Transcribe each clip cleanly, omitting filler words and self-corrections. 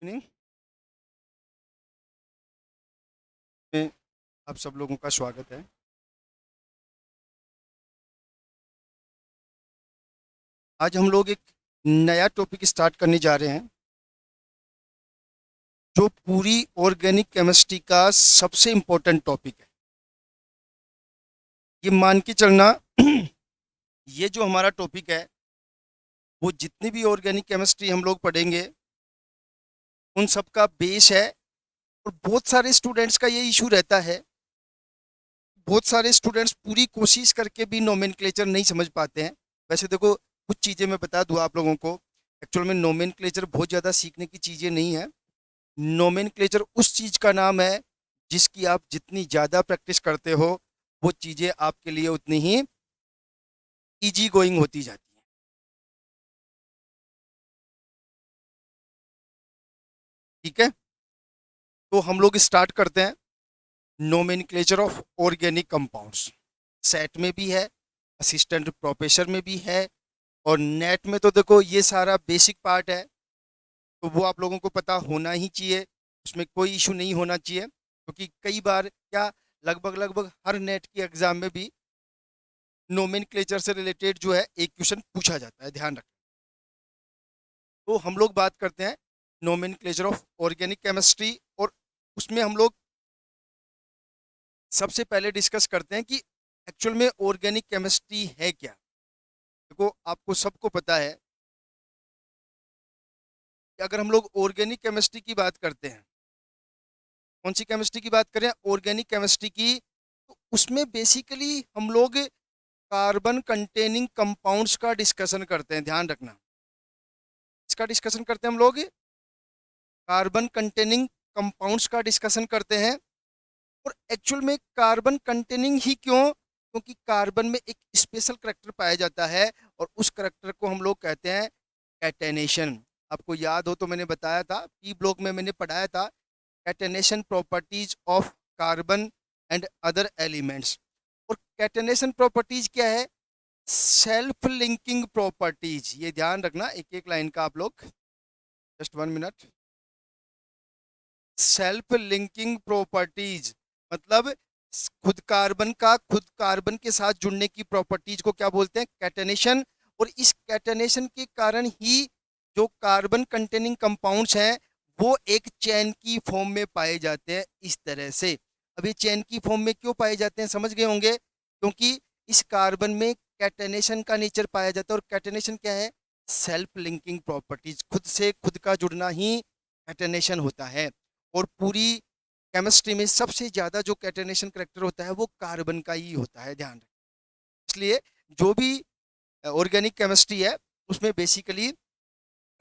Evening में आप सब लोगों का स्वागत है। आज हम लोग एक नया टॉपिक स्टार्ट करने जा रहे हैं जो पूरी ऑर्गेनिक केमिस्ट्री का सबसे इम्पोर्टेंट टॉपिक है। ये मान के चलना ये जो हमारा टॉपिक है वो जितनी भी ऑर्गेनिक केमिस्ट्री हम लोग पढ़ेंगे उन सब का बेस है। और बहुत सारे स्टूडेंट्स का ये इशू रहता है, बहुत सारे स्टूडेंट्स पूरी कोशिश करके भी नोमेनक्लेचर नहीं समझ पाते हैं। वैसे देखो, कुछ चीज़ें मैं बता दूँ आप लोगों को। एक्चुअल में नोमेनक्लेचर बहुत ज़्यादा सीखने की चीज़ें नहीं है। नोमेनक्लेचर उस चीज़ का नाम है जिसकी आप जितनी ज़्यादा प्रैक्टिस करते हो वो चीज़ें आपके लिए उतनी ही इजी गोइंग होती जाती हैं। ठीक है, तो हम लोग स्टार्ट करते हैं। Nomenclature of organic compounds set में भी है, असिस्टेंट प्रोफेसर में भी है, और नेट में तो देखो ये सारा बेसिक पार्ट है, तो वो आप लोगों को पता होना ही चाहिए। उसमें कोई इशू नहीं होना चाहिए, क्योंकि कई बार क्या, लगभग लगभग हर नेट की एग्जाम में भी नोमेनक्लेचर से रिलेटेड जो है एक क्वेश्चन पूछा जाता है, ध्यान रखें। तो हम लोग बात करते हैं नोमेनक्लेचर ऑफ ऑर्गेनिक केमिस्ट्री, और उसमें हम लोग सबसे पहले डिस्कस करते हैं कि एक्चुअल में ऑर्गेनिक केमिस्ट्री है क्या। देखो, आपको सबको पता है कि अगर हम लोग ऑर्गेनिक केमिस्ट्री की बात करते हैं, कौन सी केमिस्ट्री की बात करें, ऑर्गेनिक केमिस्ट्री की, तो उसमें बेसिकली हम लोग कार्बन कंटेनिंग कंपाउंड्स का डिस्कशन करते हैं। ध्यान रखना, इसका डिस्कशन करते हैं हम लोग, कार्बन कंटेनिंग कंपाउंड्स का डिस्कशन करते हैं। और एक्चुअल में कार्बन कंटेनिंग ही क्यों, क्योंकि कार्बन में एक स्पेशल करेक्टर पाया जाता है, और उस करेक्टर को हम लोग कहते हैं कैटेनेशन। आपको याद हो तो मैंने बताया था, पी ब्लॉक में मैंने पढ़ाया था, catenation properties of carbon and other elements. और कैटेनेशन प्रॉपर्टीज क्या है, सेल्फ लिंकिंग प्रॉपर्टीज। ये ध्यान रखना एक एक लाइन का आप लोग, just 1 minute. Self linking properties मतलब खुद कार्बन के साथ जुड़ने की प्रॉपर्टीज को क्या बोलते हैं, कैटेनेशन। और इस कैटेनेशन के कारण ही जो कार्बन कंटेनिंग कंपाउंड्स हैं वो एक चेन की फॉर्म में पाए जाते हैं, इस तरह से। अब ये चेन की फॉर्म में क्यों पाए जाते हैं समझ गए होंगे, क्योंकि इस कार्बन में कैटेनेशन का नेचर पाया जाता है। और कैटेनेशन क्या है, सेल्फ लिंकिंग प्रॉपर्टीज, खुद से खुद का जुड़ना ही कैटेनेशन होता है। और पूरी केमिस्ट्री में सबसे ज़्यादा जो कैटेनेशन करेक्टर होता है वो कार्बन का ही होता है, ध्यान रखें। इसलिए जो भी ऑर्गेनिक केमिस्ट्री है उसमें बेसिकली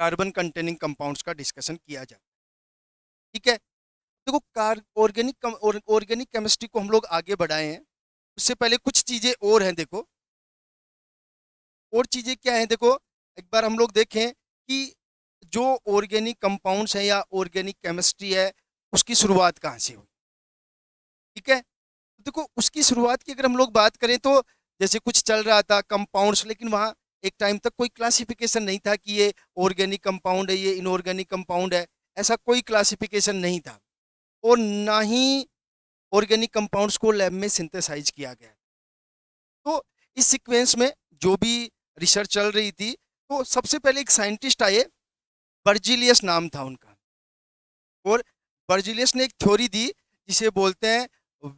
कार्बन कंटेनिंग कंपाउंड्स का डिस्कशन किया जाता है। ठीक है, देखो, कार ऑर्गेनिक केमिस्ट्री को हम लोग आगे बढ़ाए हैं, उससे पहले कुछ चीज़ें और हैं। देखो, और चीज़ें क्या हैं, देखो, एक बार हम लोग देखें कि जो ऑर्गेनिक कंपाउंड्स है या ऑर्गेनिक केमिस्ट्री है उसकी शुरुआत कहाँ से हुई। ठीक है, तो देखो, उसकी शुरुआत की अगर हम लोग बात करें तो जैसे कुछ चल रहा था कंपाउंड्स, लेकिन वहाँ एक टाइम तक कोई क्लासिफिकेशन नहीं था कि ये ऑर्गेनिक कंपाउंड है, ये इनऑर्गेनिक कंपाउंड है। ऐसा कोई क्लासिफिकेशन नहीं था, और ना ही ऑर्गेनिक कंपाउंड्स को लैब में सिंथेसाइज किया गया। तो इस सीक्वेंस में जो भी रिसर्च चल रही थी, तो सबसे पहले एक साइंटिस्ट आए, बर्जिलियस नाम था उनका। और बर्जिलियस ने एक थ्योरी दी जिसे बोलते हैं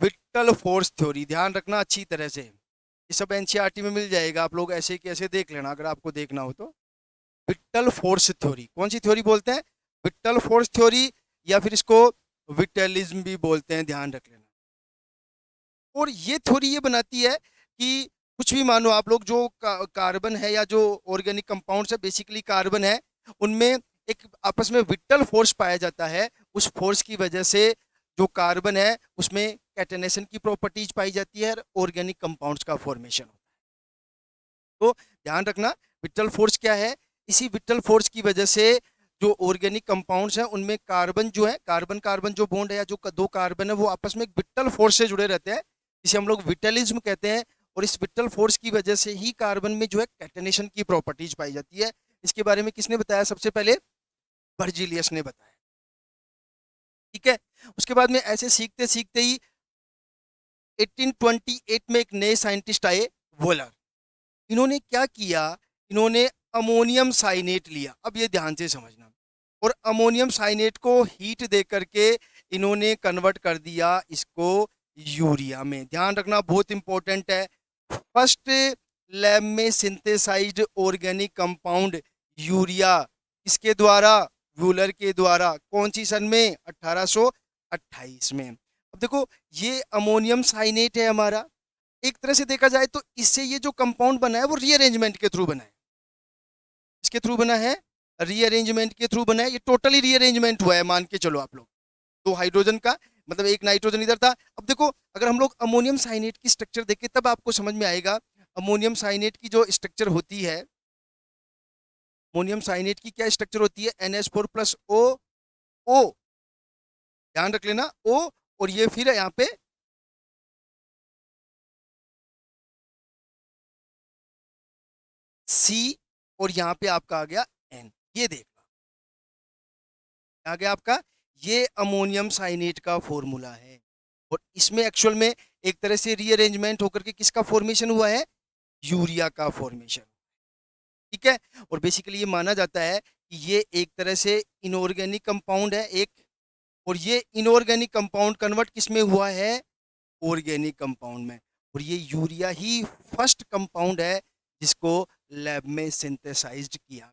विक्टर फोर्स थ्योरी। ध्यान रखना अच्छी तरह से, ये सब एनसीईआरटी में मिल जाएगा, आप लोग ऐसे कैसे देख लेना अगर आपको देखना हो तो। विक्टर फोर्स थ्योरी, कौन सी थ्योरी बोलते हैं, विक्टर फोर्स थ्योरी, या फिर इसको विटेलिज्म भी बोलते हैं, ध्यान रख लेना। और ये थ्योरी ये बनाती है कि कुछ भी मानो आप लोग, जो कार्बन है या जो ऑर्गेनिक कंपाउंड्स है बेसिकली कार्बन है, उनमें एक आपस में विक्टर फोर्स पाया जाता है। उस फोर्स की वजह से जो कार्बन है उसमें कैटेनेशन की प्रॉपर्टीज पाई जाती है और ऑर्गेनिक कंपाउंड्स का फॉर्मेशन होता है। तो ध्यान रखना, विक्टर फोर्स क्या है, इसी विक्टर फोर्स की वजह से जो ऑर्गेनिक कंपाउंड्स हैं उनमें कार्बन जो है, कार्बन कार्बन जो बॉन्ड है या जो दो कार्बन है वो आपस में एक विक्टर फोर्स से जुड़े रहते हैं, जिसे हम लोग विटेलिज्म कहते हैं। और इस विक्टर फोर्स की वजह से ही कार्बन में जो है कैटेनेशन की प्रॉपर्टीज पाई जाती है। इसके बारे में किसने बताया सबसे पहले, बर्जिलियस ने बताया। ठीक है। उसके बाद में ऐसे सीखते सीखते ही 1828 में एक नए साइंटिस्ट आए, वोलर। इन्होंने क्या किया, इन्होंने अमोनियम साइनेट लिया। अब ये ध्यान से समझना, और अमोनियम साइनेट को हीट दे करके इन्होंने कन्वर्ट कर दिया इसको यूरिया में। ध्यान रखना, बहुत इंपॉर्टेंट है। फर्स्ट लैब में सिंथेसाइज्ड ऑर्गेनिक कंपाउंड यूरिया किसके द्वारा, वूलर के द्वारा। कौन सी सन में, 1828 में। अब देखो, ये अमोनियम साइनेट है हमारा। एक तरह से देखा जाए तो इससे ये जो कंपाउंड बना है वो रीअरेंजमेंट के थ्रू बना है। इसके थ्रू बना है, रीअरेंजमेंट के थ्रू बना है। ये टोटली रीअरेंजमेंट हुआ है, मान के चलो आप लोग। दो हाइड्रोजन का मतलब एक नाइट्रोजन इधर था। अब देखो, अगर हम लोग अमोनियम साइनेट की स्ट्रक्चर देखें तब आपको समझ में आएगा अमोनियम साइनेट की जो स्ट्रक्चर होती है। अमोनियम साइनेट की क्या स्ट्रक्चर होती है, NH4+O O, ध्यान रख लेना, O, और ये फिर यहाँ पे C, और यहाँ पे आपका आ गया N। ये देख लो, आ गया आपका, ये अमोनियम साइनेट का फॉर्मूला है। और इसमें एक्चुअल में एक तरह से रीअरेंजमेंट होकर के किसका फॉर्मेशन हुआ है, यूरिया का फॉर्मेशन। ठीक है। और बेसिकली ये माना जाता है कि ये एक तरह से इनऑर्गेनिक कंपाउंड है एक, और ये इनऑर्गेनिक कंपाउंड कन्वर्ट किस में हुआ है, ऑर्गेनिक कंपाउंड में। और ये यूरिया ही फर्स्ट कंपाउंड है जिसको लैब में सिंथेसाइज्ड किया।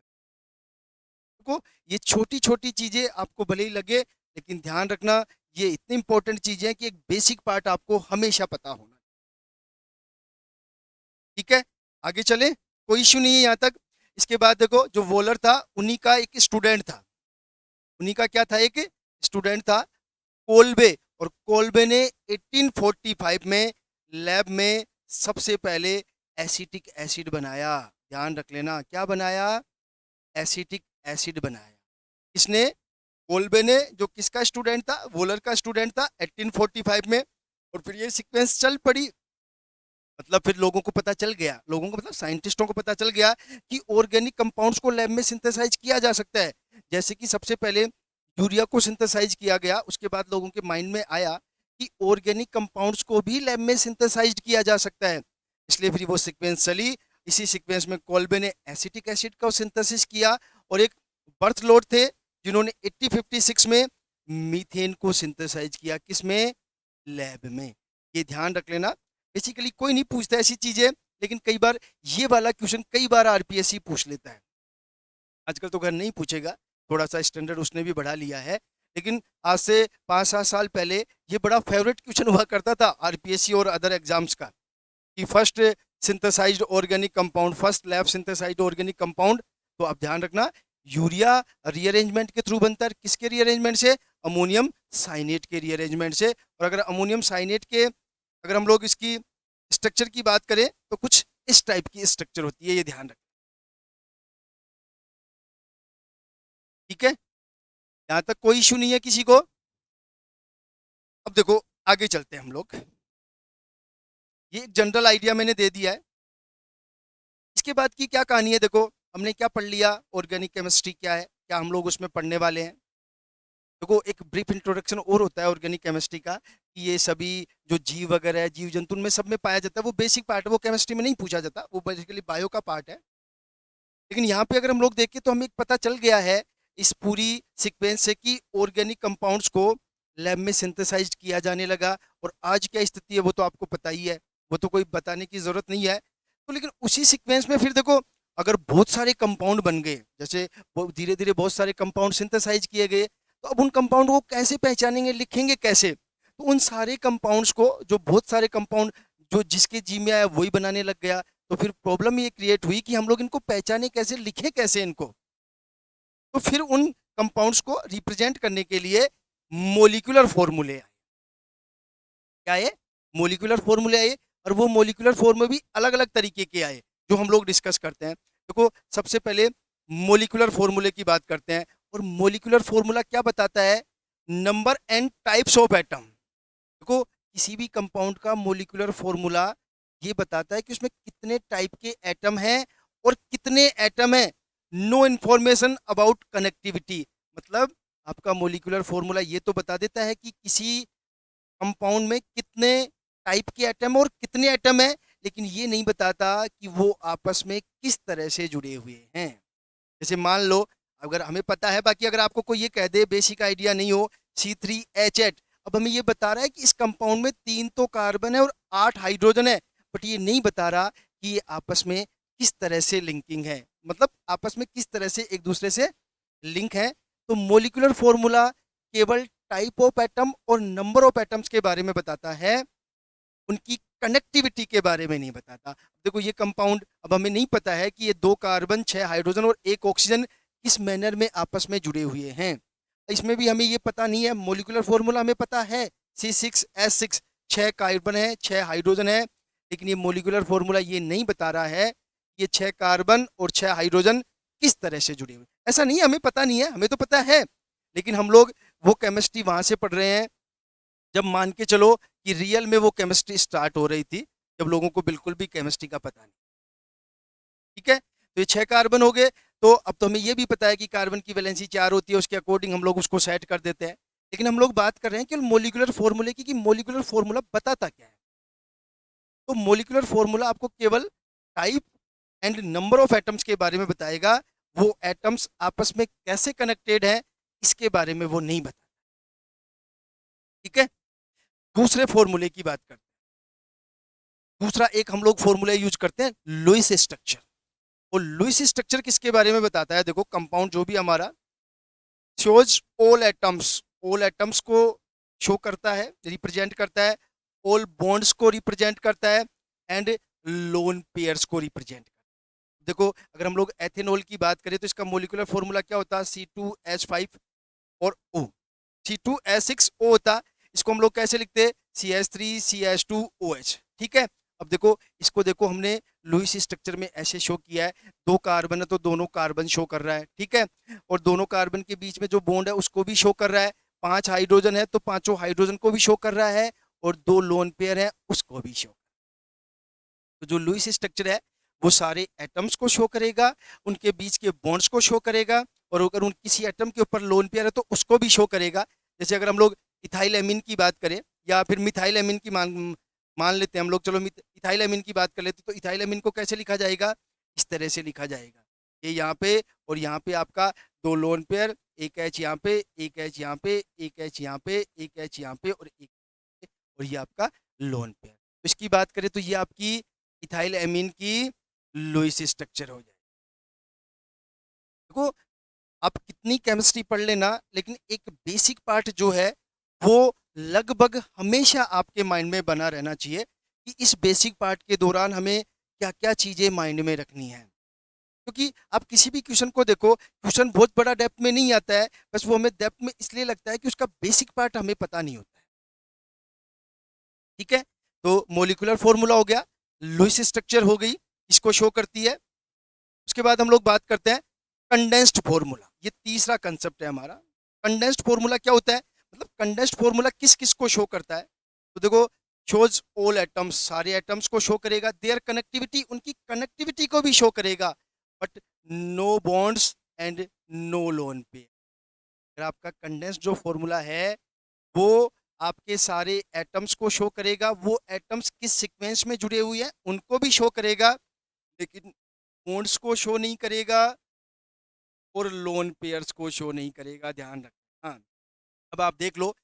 को ये छोटी छोटी चीजें आपको भले ही लगे, लेकिन ध्यान रखना ये इतनी इंपॉर्टेंट चीजें हैं कि एक बेसिक पार्ट आपको हमेशा पता होना। ठीक है, आगे चले, कोई इश्यू नहीं है यहाँ तक। इसके बाद देखो, जो वोलर था उन्हीं का एक स्टूडेंट था, उन्हीं का क्या था, एक स्टूडेंट था, कोल्बे। और कोल्बे ने 1845 में लैब में सबसे पहले एसिटिक एसिड बनाया। ध्यान रख लेना, क्या बनाया, एसिटिक एसिड बनाया। किसने, कोल्बे ने, जो किसका स्टूडेंट था, वोलर का स्टूडेंट था 1845 में। और फिर ये सीक्वेंस चल पड़ी, मतलब फिर लोगों को पता चल गया, लोगों को मतलब साइंटिस्टों को पता चल गया कि ऑर्गेनिक कंपाउंड्स को लैब में सिंथेसाइज किया जा सकता है। जैसे कि सबसे पहले यूरिया को सिंथेसाइज किया गया, उसके बाद लोगों के माइंड में आया कि ऑर्गेनिक कंपाउंड्स को भी लैब में सिंथेसाइज किया जा सकता है। इसलिए फिर वो सीक्वेंस चली। इसी सीक्वेंस में कोल्बे ने एसिटिक एसिड का सिंथेसिस किया, और एक बर्थ लोड थे जिन्होंने 1856 में मीथेन को सिंथेसाइज किया, किसमें, लैब में। ये ध्यान रख लेना। बेसिकली कोई नहीं पूछता ऐसी चीजें, लेकिन कई बार ये वाला क्वेश्चन कई बार आरपीएससी पूछ लेता है। आजकल तो घर नहीं पूछेगा, थोड़ा सा स्टैंडर्ड उसने भी बढ़ा लिया है, लेकिन आज से 5-7 साल पहले ये बड़ा फेवरेट क्वेश्चन हुआ करता था आरपीएससी और अदर एग्जाम्स का, कि first synthesized organic compound, first lab synthesized organic compound. तो आप ध्यान रखना, यूरिया रीअरेंजमेंट के थ्रू बनता है, किसके रीअरेंजमेंट से, अमोनियम साइनेट के रीअरेंजमेंट से। और अगर अमोनियम साइनेट के, अगर हम लोग इसकी स्ट्रक्चर की बात करें तो कुछ इस टाइप की स्ट्रक्चर होती है, ये ध्यान रखें। ठीक है, यहां तक कोई इशू नहीं है किसी को। अब देखो, आगे चलते हैं हम लोग। ये एक जनरल आइडिया मैंने दे दिया है। इसके बाद की क्या कहानी है, देखो हमने क्या पढ़ लिया, ऑर्गेनिक केमिस्ट्री क्या है, क्या हम लोग उसमें पढ़ने वाले हैं। देखो, एक ब्रीफ इंट्रोडक्शन और होता है ऑर्गेनिक केमिस्ट्री का, कि ये सभी जो जीव वगैरह है, जीव जंतु में सब में पाया जाता है। वो बेसिक पार्ट है, वो केमिस्ट्री में नहीं पूछा जाता, वो बेसिकली बायो का पार्ट है। लेकिन यहाँ पे अगर हम लोग देखें तो हमें पता चल गया है इस पूरी सीक्वेंस से कि ऑर्गेनिक कंपाउंड्स को लैब में सिंथेसाइज किया जाने लगा। और आज क्या स्थिति है वो तो आपको पता ही है, वो तो कोई बताने की जरूरत नहीं है। तो लेकिन उसी सीक्वेंस में फिर देखो, अगर बहुत सारे कंपाउंड बन गए, जैसे धीरे धीरे बहुत सारे कंपाउंड सिंथेसाइज किए गए, तो अब उन कंपाउंड को कैसे पहचानेंगे, लिखेंगे कैसे। तो उन सारे कंपाउंड्स को, जो बहुत सारे कंपाउंड जो जिसके जी में आया वही बनाने लग गया। तो फिर प्रॉब्लम ये क्रिएट हुई कि हम लोग इनको पहचाने कैसे, लिखें कैसे इनको। तो फिर उन कंपाउंड्स को रिप्रेजेंट करने के लिए मोलिकुलर फॉर्मूले आए। क्या आए, मोलिकुलर फॉर्मूले आए। और वो मोलिकुलर फॉर्मूले भी अलग अलग तरीके के आए, जो हम लोग डिस्कस करते हैं। देखो, सबसे पहले मोलिकुलर फॉर्मूले की बात करते हैं। और मोलिकुलर फॉर्मूला क्या बताता है, number and types of atom. देखो, किसी भी कंपाउंड का मोलिकुलर फॉर्मूला ये बताता है कि उसमें कितने टाइप के एटम हैं और कितने एटम हैं। नो इंफॉर्मेशन अबाउट कनेक्टिविटी, मतलब आपका मोलिकुलर फॉर्मूला ये तो बता देता है कि किसी कंपाउंड में कितने टाइप के एटम और कितने एटम है, लेकिन ये नहीं बताता कि वो आपस में किस तरह से जुड़े हुए हैं। जैसे मान लो, अगर हमें पता है, बाकी अगर आपको कोई ये कह दे, बेसिक आइडिया नहीं हो, C3H8, अब हमें ये बता रहा है कि इस कंपाउंड में 3 तो कार्बन है और 8 हाइड्रोजन है, बट ये नहीं बता रहा कि ये आपस में किस तरह से लिंकिंग है, मतलब आपस में किस तरह से एक दूसरे से लिंक है। तो मोलिकुलर फॉर्मूला केवल टाइप ऑफ एटम और नंबर ऑफ एटम्स के बारे में बताता है, उनकी कनेक्टिविटी के बारे में नहीं बताता। देखो ये कंपाउंड, अब हमें नहीं पता है कि ये 2 कार्बन 6 हाइड्रोजन और 1 ऑक्सीजन किस मैनर में आपस में जुड़े हुए हैं। इसमें भी हमें ये पता नहीं है। मोलिकुलर फॉर्मूला हमें पता है, C6H6, 6 कार्बन है 6 हाइड्रोजन है, लेकिन ये मोलिकुलर फॉर्मूला ये नहीं बता रहा है ये 6 कार्बन और 6 हाइड्रोजन किस तरह से जुड़े हुए। ऐसा नहीं है, हमें पता नहीं है, हमें तो पता है, लेकिन हम लोग वो केमिस्ट्री वहां से पढ़ रहे हैं जब मान के चलो कि रियल में वो केमिस्ट्री स्टार्ट हो रही थी, जब लोगों को बिल्कुल भी केमिस्ट्री का पता नहीं। ठीक है, तो ये 6 कार्बन हो गए। तो अब तो हमें ये भी पता है कि कार्बन की वैलेंसी 4 होती है, उसके अकॉर्डिंग हम लोग उसको सेट कर देते हैं। लेकिन हम लोग बात कर रहे हैं केवल मोलिकुलर फॉर्मूले की, कि मोलिकुलर फॉर्मूला बताता क्या है। तो मोलिकुलर फॉर्मूला आपको केवल type and number of atoms के बारे में बताएगा, वो एटम्स आपस में कैसे कनेक्टेड है इसके बारे में वो नहीं बताता। ठीक है, दूसरे फॉर्मूले की बात करते हैं। दूसरा एक हम लोग फॉर्मूला यूज करते हैं, लुईस स्ट्रक्चर। और लुईस स्ट्रक्चर किसके बारे में बताता है? देखो कंपाउंड जो भी हमारा शोज ऑल एटम्स को शो करता है, रिप्रेजेंट करता है, ऑल बॉन्ड्स को रिप्रेजेंट करता है, एंड लोन पेयर्स को रिप्रेजेंट करता है। देखो अगर हम लोग एथेनॉल की बात करें तो इसका मोलिकुलर फॉर्मूला क्या होता है? C2H5 और O, C2H6O होता। इसको हम लोग कैसे लिखते हैं? CH3CH2OH। ठीक है, अब देखो इसको, देखो हमने लुईस स्ट्रक्चर में ऐसे शो किया है, 2 कार्बन है तो दोनों कार्बन शो कर रहा है। ठीक है, और दोनों कार्बन के बीच में जो बॉन्ड है उसको भी शो कर रहा है, 5 हाइड्रोजन है तो पांचों हाइड्रोजन को भी शो कर रहा है, और 2 लोन पेयर है उसको भी शो। तो जो लुईस स्ट्रक्चर है वो सारे एटम्स को शो करेगा, उनके बीच के बॉन्ड्स को शो करेगा, और अगर उन किसी एटम के ऊपर लोन पेयर है तो उसको भी शो करेगा। जैसे अगर हम लोग इथाइल एमीन की बात करें, या फिर मिथाइल एमीन की मान मान लेते हैं हम लोग, चलो इथाइल एमीन की बात कर लेते, तो इथाइल एमीन को कैसे लिखा जाएगा? इस तरह से लिखा जाएगा, ये यहाँ पे और यहाँ पे आपका 2 लोन पेयर, एक एच यहाँ पे, एक एच यहाँ पे, एक एच यहाँ पे, एक एच यहाँ पे, और एक, और ये आपका लोन पेयर। तो इसकी बात करें तो ये आपकी इथाइल एमीन की लुईस स्ट्रक्चर हो जाए। देखो आप कितनी केमिस्ट्री पढ़ लेना, लेकिन एक बेसिक पार्ट जो है वो लगभग हमेशा आपके माइंड में बना रहना चाहिए, कि इस बेसिक पार्ट के दौरान हमें क्या क्या चीजें माइंड में रखनी है। क्योंकि आप किसी भी क्वेश्चन को देखो, क्वेश्चन बहुत बड़ा डेप्थ में नहीं आता है, बस वो हमें डेप्थ में इसलिए लगता है कि उसका बेसिक पार्ट हमें पता नहीं होता है। ठीक है, तो मोलिकुलर फॉर्मूला हो गया, लुईस स्ट्रक्चर हो गई, इसको शो करती है। उसके बाद हम लोग बात करते हैं कंडेंस्ड फॉर्मूला, ये तीसरा कंसेप्ट है हमारा। कंडेंस्ड फॉर्मूला क्या होता है? मतलब कंडेंस्ड फॉर्मूला किस किस को शो करता है? तो देखो, शोज ऑल एटम्स, सारे एटम्स को शो करेगा, देयर कनेक्टिविटी, उनकी कनेक्टिविटी को भी शो करेगा, but no bonds and no lone pair. अगर आपका कंडेंस्ड जो फॉर्मूला है वो आपके सारे एटम्स को शो करेगा, वो एटम्स किस सीक्वेंस में जुड़े हुए हैं उनको भी शो करेगा, लेकिन बॉन्ड्स को शो नहीं करेगा और लोन पेयर्स को शो नहीं करेगा, ध्यान रखना। हाँ, अब आप देख लो,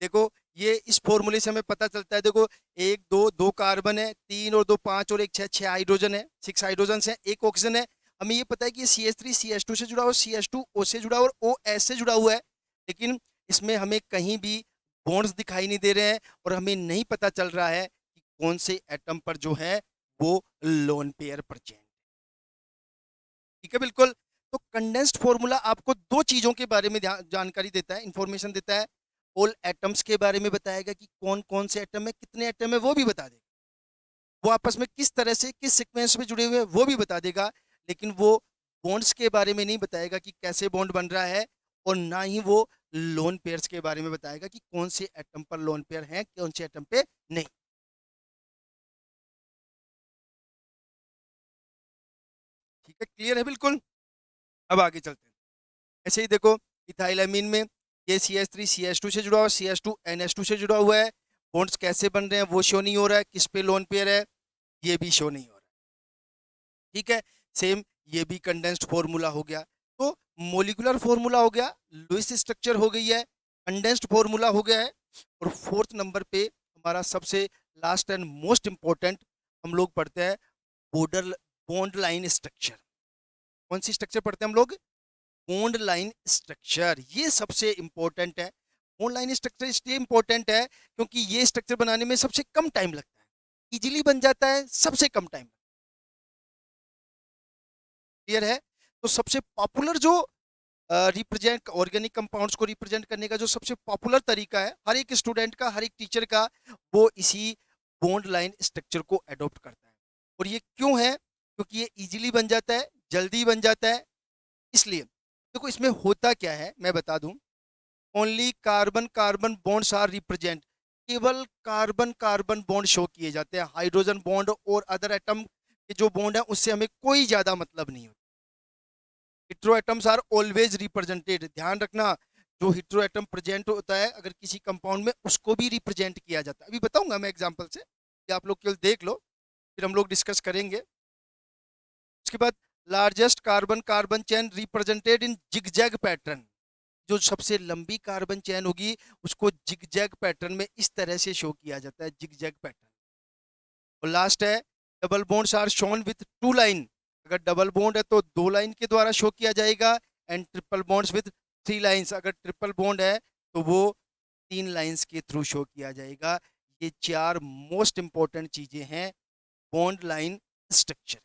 देखो ये इस फॉर्मूले से हमें पता चलता है। देखो एक दो, 2 कार्बन है, 3 और 2 5 और एक 6, 6 हाइड्रोजन है, 6 हाइड्रोजन है, एक ऑक्सीजन है। हमें ये पता है कि ये CH3CH2 से जुड़ा हुआ, CH2O से जुड़ा हुआ और OS से जुड़ा हुआ है, लेकिन इसमें हमें कहीं भी बॉन्ड्स दिखाई नहीं दे रहे हैं, और हमें नहीं पता चल रहा है कि कौन से एटम पर जो है वो लोन पेयर प्रेजेंट। ठीक है, बिल्कुल। तो कंडेंस्ड फॉर्मूला आपको 2 चीजों के बारे में जानकारी देता है, इंफॉर्मेशन देता है। ऑल एटम्स के बारे में बताएगा कि कौन कौन से एटम है, कितने एटम है वो भी बता देगा, वो आपस में किस तरह से किस सीक्वेंस में जुड़े हुए हैं वो भी बता देगा, लेकिन वो बॉन्ड्स के बारे में नहीं बताएगा कि कैसे बॉन्ड बन रहा है, और ना ही वो लोन पेयर्स के बारे में बताएगा कि कौन से एटम पर लोन पेयर है, कौन से एटम पे नहीं। ठीक है, क्लियर है बिल्कुल। अब आगे चलते हैं। ऐसे ही देखो इथाइलामीन में ये CH3 CH2 से जुड़ा हुआ है, CH2 NH2 से जुड़ा हुआ है। बॉन्ड्स कैसे बन रहे हैं वो शो नहीं हो रहा है, किस पे लोन पेयर है ये भी शो नहीं हो रहा है। ठीक है, सेम ये भी कंडेंस्ड फॉर्मूला हो गया। तो मोलिकुलर फॉर्मूला हो गया, लुईस स्ट्रक्चर हो गई है, कंडेंस्ड फॉर्मूला हो गया है, और फोर्थ नंबर पे हमारा सबसे लास्ट एंड मोस्ट इंपॉर्टेंट हम लोग पढ़ते हैं बॉर्डर बॉन्ड लाइन स्ट्रक्चर। कौन सी स्ट्रक्चर पढ़ते हैं हम लोग? Bond line structure. ये सबसे इंपॉर्टेंट है। बॉन्ड लाइन स्ट्रक्चर इसलिए इंपॉर्टेंट है क्योंकि ये स्ट्रक्चर बनाने में सबसे कम टाइम लगता है, इजीली बन जाता है, सबसे कम टाइम। क्लियर है? तो सबसे पॉपुलर जो रिप्रेजेंट ऑर्गेनिक कंपाउंड्स को रिप्रेजेंट करने का जो सबसे पॉपुलर तरीका है हर एक स्टूडेंट का, हर एक टीचर का, वो इसी बॉन्ड लाइन स्ट्रक्चर को अडॉप्ट करता है। और ये क्यों है? क्योंकि ये इजीली बन जाता है, जल्दी बन जाता है, इसलिए। देखो इसमें होता क्या है मैं बता दूं। Only carbon carbon bonds are represent, केवल कार्बन कार्बन बॉन्ड शो किए जाते हैं। हाइड्रोजन बॉन्ड और अदर एटम के जो बॉन्ड है उससे हमें कोई ज्यादा मतलब नहीं होता। Hetero atoms are always represented. ध्यान रखना, जो हेटेरो एटम प्रेजेंट होता है अगर किसी कंपाउंड में, उसको भी रिप्रेजेंट किया जाता है। अभी बताऊंगा मैं एग्जांपल से, ये आप लोग केवल देख लो, फिर हम लोग डिस्कस करेंगे। उसके बाद largest carbon carbon chain represented in zigzag pattern. जो सबसे लंबी कार्बन चेन होगी उसको जिगजैग पैटर्न में इस तरह से शो किया जाता है, जिगजैग पैटर्न। और लास्ट है double bonds are shown with two line. अगर डबल बॉन्ड है तो दो लाइन के द्वारा शो किया जाएगा, and triple bonds with three lines. अगर ट्रिपल बॉन्ड है तो वो तीन लाइंस के थ्रू शो किया जाएगा। ये चार मोस्ट इंपॉर्टेंट चीजें हैं बॉन्ड लाइन स्ट्रक्चर।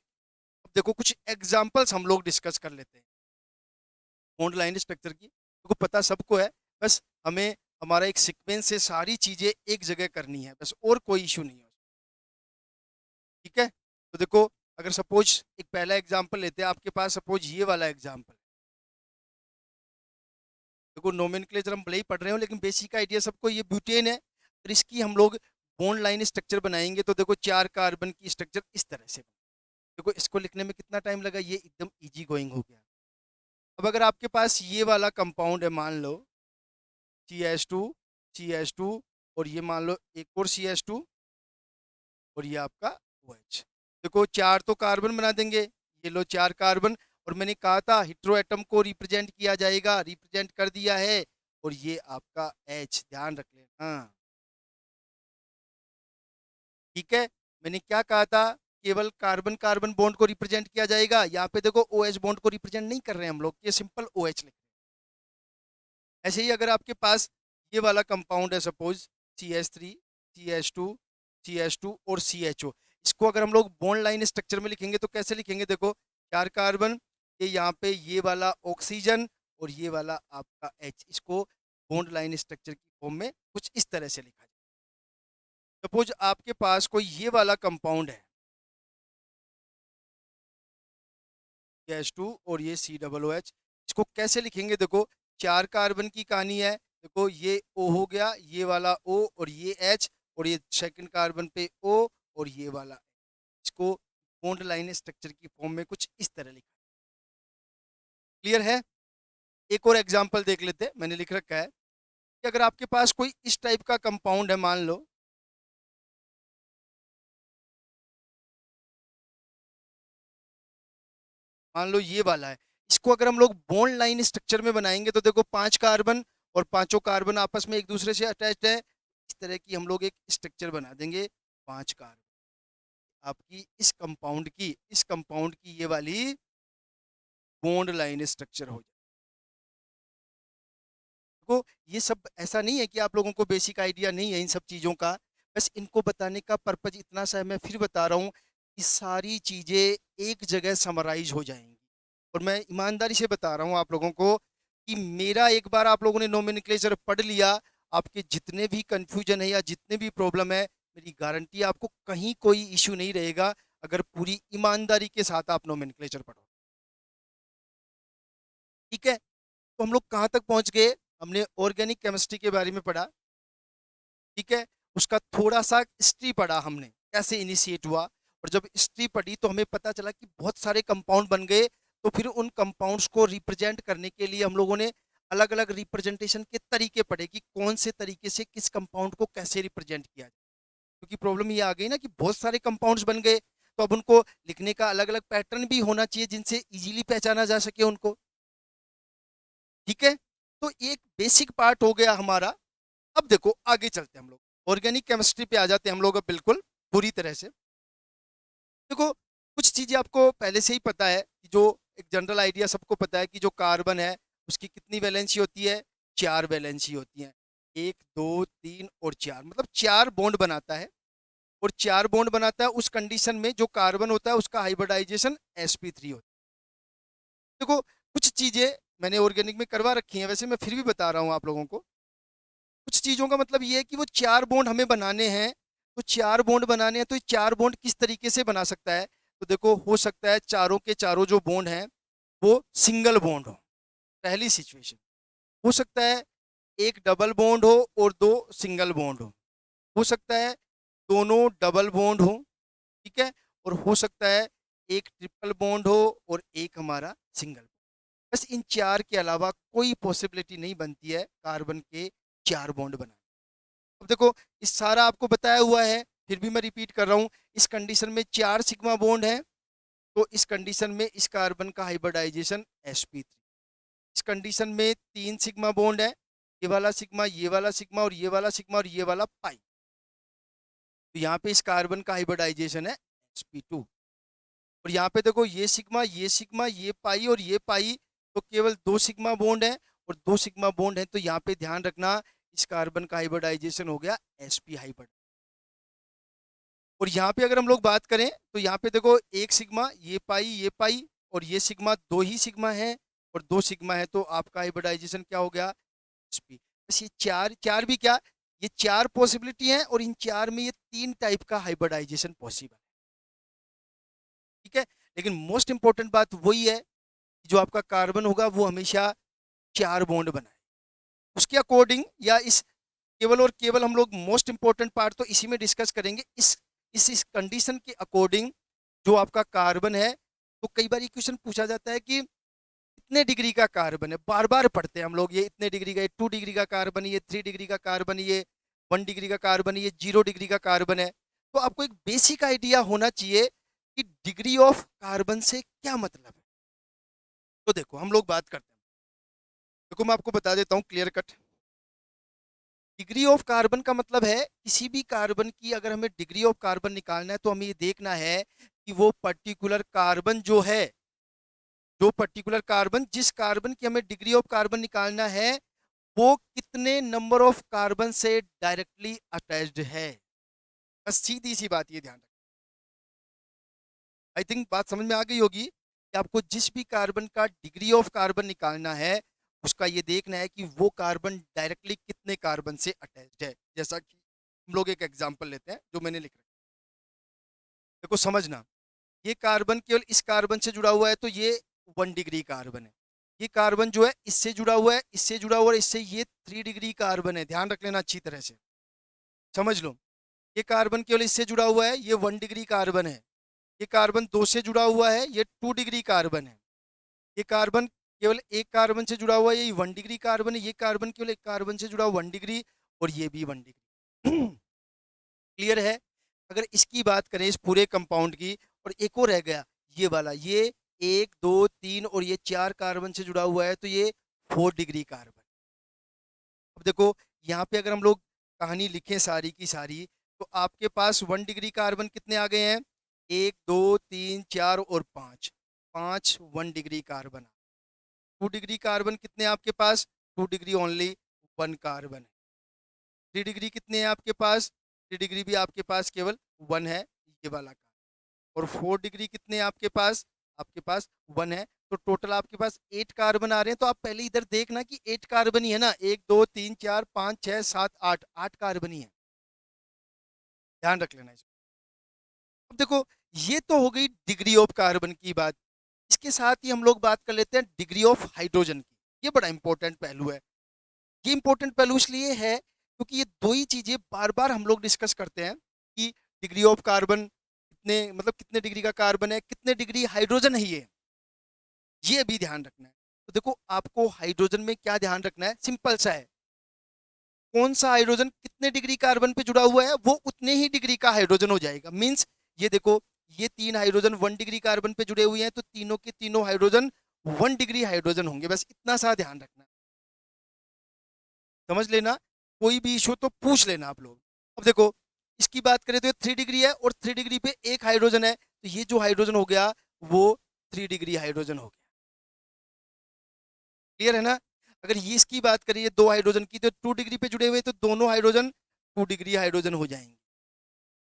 अब देखो कुछ एग्जांपल्स हम लोग डिस्कस कर लेते हैं बॉन्ड लाइन स्ट्रक्चर की। देखो पता सबको है, बस हमें हमारा एक सीक्वेंस से सारी चीजें एक जगह करनी है, बस, और कोई इशू नहीं है। ठीक है, तो देखो अगर सपोज एक पहला एग्जांपल लेते हैं, आपके पास सपोज ये वाला एग्जांपल। देखो नोमेनक्लेचर हम भले ही पढ़ रहे हो लेकिन बेसिक आइडिया सबको, ये ब्यूटेन है, और इसकी हम लोग बॉन्ड लाइन स्ट्रक्चर बनाएंगे तो देखो चार कार्बन की स्ट्रक्चर इस तरह से। देखो इसको लिखने में कितना टाइम लगा, ये एकदम इजी गोइंग हो गया। अब अगर आपके पास ये वाला कंपाउंड है, मान लो CH2 CH2, और ये मान लो एक और CH2, और ये आपका OH। देखो चार तो कार्बन बना देंगे, ये लो चार कार्बन, और मैंने कहा था हेटेरो एटम को रिप्रेजेंट किया जाएगा, रिप्रेजेंट कर दिया है, और ये आपका H, ध्यान रख लेना। ठीक है, मैंने क्या कहा था, केवल कार्बन कार्बन बॉन्ड को रिप्रेजेंट किया जाएगा। यहाँ पे देखो OH बॉन्ड को रिप्रेजेंट नहीं कर रहे हैं हम लोग, ये सिंपल OH लिख रहे हैं। ऐसे ही अगर आपके पास ये वाला कंपाउंड है सपोज CH3 CH2 CH2 और CHO, इसको अगर हम लोग बॉन्ड लाइन स्ट्रक्चर में लिखेंगे तो कैसे लिखेंगे? देखो चार कार्बन, ये यहाँ पे ये वाला ऑक्सीजन, और ये वाला आपका H, इसको बॉन्ड लाइन स्ट्रक्चर की फॉर्म में कुछ इस तरह से लिखा जाए। सपोज आपके पास कोई ये वाला कंपाउंड है CH2 और ये COOH, इसको कैसे लिखेंगे? देखो चार कार्बन की कहानी है, देखो ये O हो गया, ये वाला O, और ये H, और ये सेकंड कार्बन पे O, और ये वाला, इसको बॉन्ड लाइन स्ट्रक्चर की फॉर्म में कुछ इस तरह लिखा। क्लियर है? एक और एग्जांपल देख लेते हैं, मैंने लिख रखा है कि अगर आपके पास कोई इस टाइप का कंपाउंड है, मान लो ये वाला है, इसको अगर हम लोग बॉन्ड लाइन स्ट्रक्चर में बनाएंगे तो देखो पांच कार्बन, और पांचों कार्बन आपस में एक दूसरे से अटैच्ड है, इस तरह की हम लोग एक स्ट्रक्चर बना देंगे, पांच कार्बन। आपकी इस कंपाउंड की ये वाली बॉन्ड लाइन स्ट्रक्चर हो जाए। देखो ये सब ऐसा नहीं है कि आप लोगों को बेसिक आइडिया नहीं है इन सब चीज़ों का, बस इनको बताने का पर्पज इतना सा है। मैं फिर बता रहा हूँ कि सारी चीज़ें एक जगह समराइज हो जाएंगी, और मैं ईमानदारी से बता रहा हूँ आप लोगों को कि मेरा एक बार आप लोगों ने नोमेनक्लेचर पढ़ लिया, आपके जितने भी कंफ्यूजन है या जितने भी प्रॉब्लम है, मेरी गारंटी है आपको कहीं कोई इश्यू नहीं रहेगा अगर पूरी ईमानदारी के साथ आप नोमेनक्लेचर पढ़ो। ठीक है, तो हम लोग कहाँ तक पहुंच गए? हमने ऑर्गेनिक केमिस्ट्री के बारे में पढ़ा। ठीक है, उसका थोड़ा सा हिस्ट्री पढ़ा हमने, कैसे इनिशिएट हुआ, और जब हिस्ट्री पढ़ी तो हमें पता चला कि बहुत सारे कंपाउंड बन गए। तो फिर उन कंपाउंड्स को रिप्रेजेंट करने के लिए हम लोगों ने अलग अलग रिप्रेजेंटेशन के तरीके पढ़े कि कौन से तरीके से किस कंपाउंड को कैसे रिप्रेजेंट किया जाए, क्योंकि प्रॉब्लम ये आ गई ना कि बहुत सारे कंपाउंड्स बन गए, तो अब उनको लिखने का अलग अलग पैटर्न भी होना चाहिए जिनसे इजीली पहचाना जा सके उनको। ठीक है, तो एक बेसिक पार्ट हो गया हमारा। अब देखो आगे चलते हैं हम लोग, ऑर्गेनिक केमिस्ट्री पे आ जाते हैं हम लोग अब बिल्कुल पूरी तरह से। देखो कुछ चीजें आपको पहले से ही पता है कि जो एक जनरल आइडिया सबको पता है कि जो कार्बन है उसकी कितनी वैलेंसी होती है, 4 वैलेंसी होती है। 1 2 3 और 4, मतलब 4 बॉन्ड बनाता है। और 4 बॉन्ड बनाता है उस कंडीशन में जो कार्बन होता है उसका हाइब्रिडाइजेशन sp3 होता है। देखो कुछ चीजें मैंने ऑर्गेनिक में करवा रखी हैं, वैसे मैं फिर भी बता रहा हूँ आप लोगों को। कुछ चीजों का मतलब ये है कि वो 4 बॉन्ड हमें बनाने हैं, तो 4 बॉन्ड बनाने हैं तो ये 4 बॉन्ड किस तरीके से बना सकता है। तो देखो हो सकता है चारों के चारों जो बॉन्ड हैं वो सिंगल बॉन्ड हो, पहली सिचुएशन। हो सकता है एक डबल बॉन्ड हो और 2 सिंगल बॉन्ड हो सकता है दोनों डबल बॉन्ड हो, ठीक है, और हो सकता है एक ट्रिपल बॉन्ड हो और एक हमारा सिंगल। बस इन 4 के अलावा कोई पॉसिबिलिटी नहीं बनती है कार्बन के 4 बॉन्ड बनाने। अब देखो इस सारा आपको बताया हुआ है, फिर भी मैं रिपीट कर रहा हूँ। इस कंडीशन में 4 सिग्मा बॉन्ड है, तो इस कंडीशन में इस कार्बन का हाइब्रिडाइजेशन sp3। इस कंडीशन में 3 सिग्मा बॉन्ड है, ये वाला सिग्मा, ये वाला सिग्मा और ये वाला सिग्मा और ये वाला पाई। तो यहाँ पे इस कार्बन का हाइब्रिडाइजेशन है sp2। और यहाँ पे देखो ये सिग्मा, ये सिग्मा, ये पाई और ये पाई, तो केवल 2 सिग्मा बॉन्ड है और 2 सिग्मा बॉन्ड है, तो यहाँ पे ध्यान रखना इस कार्बन का हाइब्रिडाइजेशन हो गया sp हाइब्रिड। और यहाँ पे अगर हम लोग बात करें तो यहाँ पे देखो एक सिग्मा, ये पाई और ये सिग्मा, 2 ही सिग्मा है और 2 सिग्मा है, तो आपका हाइब्रिडाइजेशन क्या हो गया sp। बस ये चार चार भी क्या, ये 4 पॉसिबिलिटी है और इन 4 में ये 3 टाइप का हाइब्रिडाइजेशन पॉसिबल है। ठीक है, लेकिन मोस्ट इंपॉर्टेंट बात वही है कि जो आपका कार्बन होगा वो हमेशा 4 बॉन्ड बनाए उसके अकॉर्डिंग, या इस केवल और केवल हम लोग मोस्ट इंपॉर्टेंट पार्ट तो इसी में डिस्कस करेंगे। इस कंडीशन के अकॉर्डिंग जो आपका कार्बन है, तो कई बार ये क्वेश्चन पूछा जाता है कि इतने डिग्री का कार्बन है, बार बार पढ़ते हैं हम लोग, ये इतने डिग्री का, ये 2 डिग्री का कार्बन, ये 3 डिग्री का कार्बन, ये 1 डिग्री का कार्बन, ये 0 डिग्री का कार्बन है। तो आपको एक बेसिक आइडिया होना चाहिए कि डिग्री ऑफ कार्बन से क्या मतलब है। तो देखो हम लोग बात करते हैं, देखो मैं आपको बता देता हूँ clear cut. Degree of carbon का मतलब है किसी भी कार्बन की अगर हमें डिग्री ऑफ कार्बन निकालना है तो हमें ये देखना है कि वो पर्टिकुलर कार्बन जो है, जो पर्टिकुलर कार्बन, जिस कार्बन की हमें डिग्री ऑफ कार्बन निकालना है वो कितने नंबर ऑफ कार्बन से डायरेक्टली अटैच्ड है। बस सीधी सी बात, ये ध्यान रखें। आई थिंक बात समझ में आ गई होगी कि आपको जिस भी कार्बन का डिग्री ऑफ कार्बन निकालना है उसका ये देखना है कि वो कार्बन डायरेक्टली कितने कार्बन से अटैच्ड है। जैसा कि हम लोग एक एग्जांपल लेते हैं जो मैंने लिख रखा है, देखो समझना। ये कार्बन केवल इस कार्बन से जुड़ा हुआ है तो ये 1 डिग्री कार्बन है। ये कार्बन जो है इससे जुड़ा हुआ है, इससे जुड़ा हुआ है, इससे, ये 3 डिग्री कार्बन है। ध्यान रख लेना अच्छी तरह से, समझ लो। ये कार्बन केवल इससे जुड़ा हुआ है, ये 1 डिग्री कार्बन है। ये कार्बन 2 से जुड़ा हुआ है, ये 2 डिग्री कार्बन है। ये कार्बन केवल एक कार्बन से जुड़ा हुआ है, ये 1 डिग्री कार्बन है। ये कार्बन केवल एक कार्बन से जुड़ा हुआ 1 डिग्री, और ये भी 1 डिग्री। क्लियर है। अगर इसकी बात करें इस पूरे कंपाउंड की, और एक और रह गया ये वाला, ये 1 2 3 और ये 4 कार्बन से जुड़ा हुआ है, तो ये 4 डिग्री कार्बन। अब देखो यहाँ पे अगर हम लोग कहानी लिखें सारी की सारी, तो आपके पास 1 डिग्री कार्बन कितने आ गए हैं, 1 2 3 4 और 5, 5 1 डिग्री कार्बन। 2 डिग्री कार्बन कितने हैं आपके पास, 2 डिग्री ओनली 1 कार्बन है। 3 डिग्री कितने हैं आपके पास, 3 डिग्री भी आपके पास केवल 1 है, ये वाला कार्बन। और 4 डिग्री कितने हैं आपके पास 1 है। तो टोटल आपके पास 8 कार्बन आ रहे हैं। तो आप पहले इधर देखना कि 8 कार्बन ही है ना, 1 2 3 4 5 6 7 8, 8 कार्बन ही है। ध्यान रख लेना इसको। अब देखो ये तो हो गई डिग्री ऑफ कार्बन की बात। इसके साथ ही हम लोग बात कर लेते हैं डिग्री ऑफ हाइड्रोजन की। ये बड़ा इंपॉर्टेंट पहलू है। ये इंपॉर्टेंट पहलू इसलिए है क्योंकि ये दो ही चीजें बार बार हम लोग डिस्कस करते हैं कि डिग्री ऑफ कार्बन कितने, मतलब कितने डिग्री का कार्बन है, कितने डिग्री हाइड्रोजन है, ये भी ध्यान रखना है। तो देखो आपको हाइड्रोजन में क्या ध्यान रखना है, सिंपल सा है, कौन सा हाइड्रोजन कितने डिग्री कार्बन पे जुड़ा हुआ है वो उतने ही डिग्री का हाइड्रोजन हो जाएगा। मींस ये देखो, ये तीन हाइड्रोजन 1 डिग्री कार्बन पे जुड़े हुए हैं, तो तीनों के तीनों हाइड्रोजन 1 डिग्री हाइड्रोजन होंगे, बस इतना सा ध्यान रखना, समझ लेना। कोई भी इशू तो पूछ लेना आप लोग। अब देखो इसकी बात करें तो ये 3 डिग्री है और 3 डिग्री पे एक हाइड्रोजन है, तो ये जो हाइड्रोजन हो गया वो 3 डिग्री हाइड्रोजन हो गया। क्लियर है ना। अगर ये इसकी बात करिए दो हाइड्रोजन की, तो 2 डिग्री पे जुड़े हुए तो दोनों हाइड्रोजन 2 डिग्री हाइड्रोजन हो जाएंगे।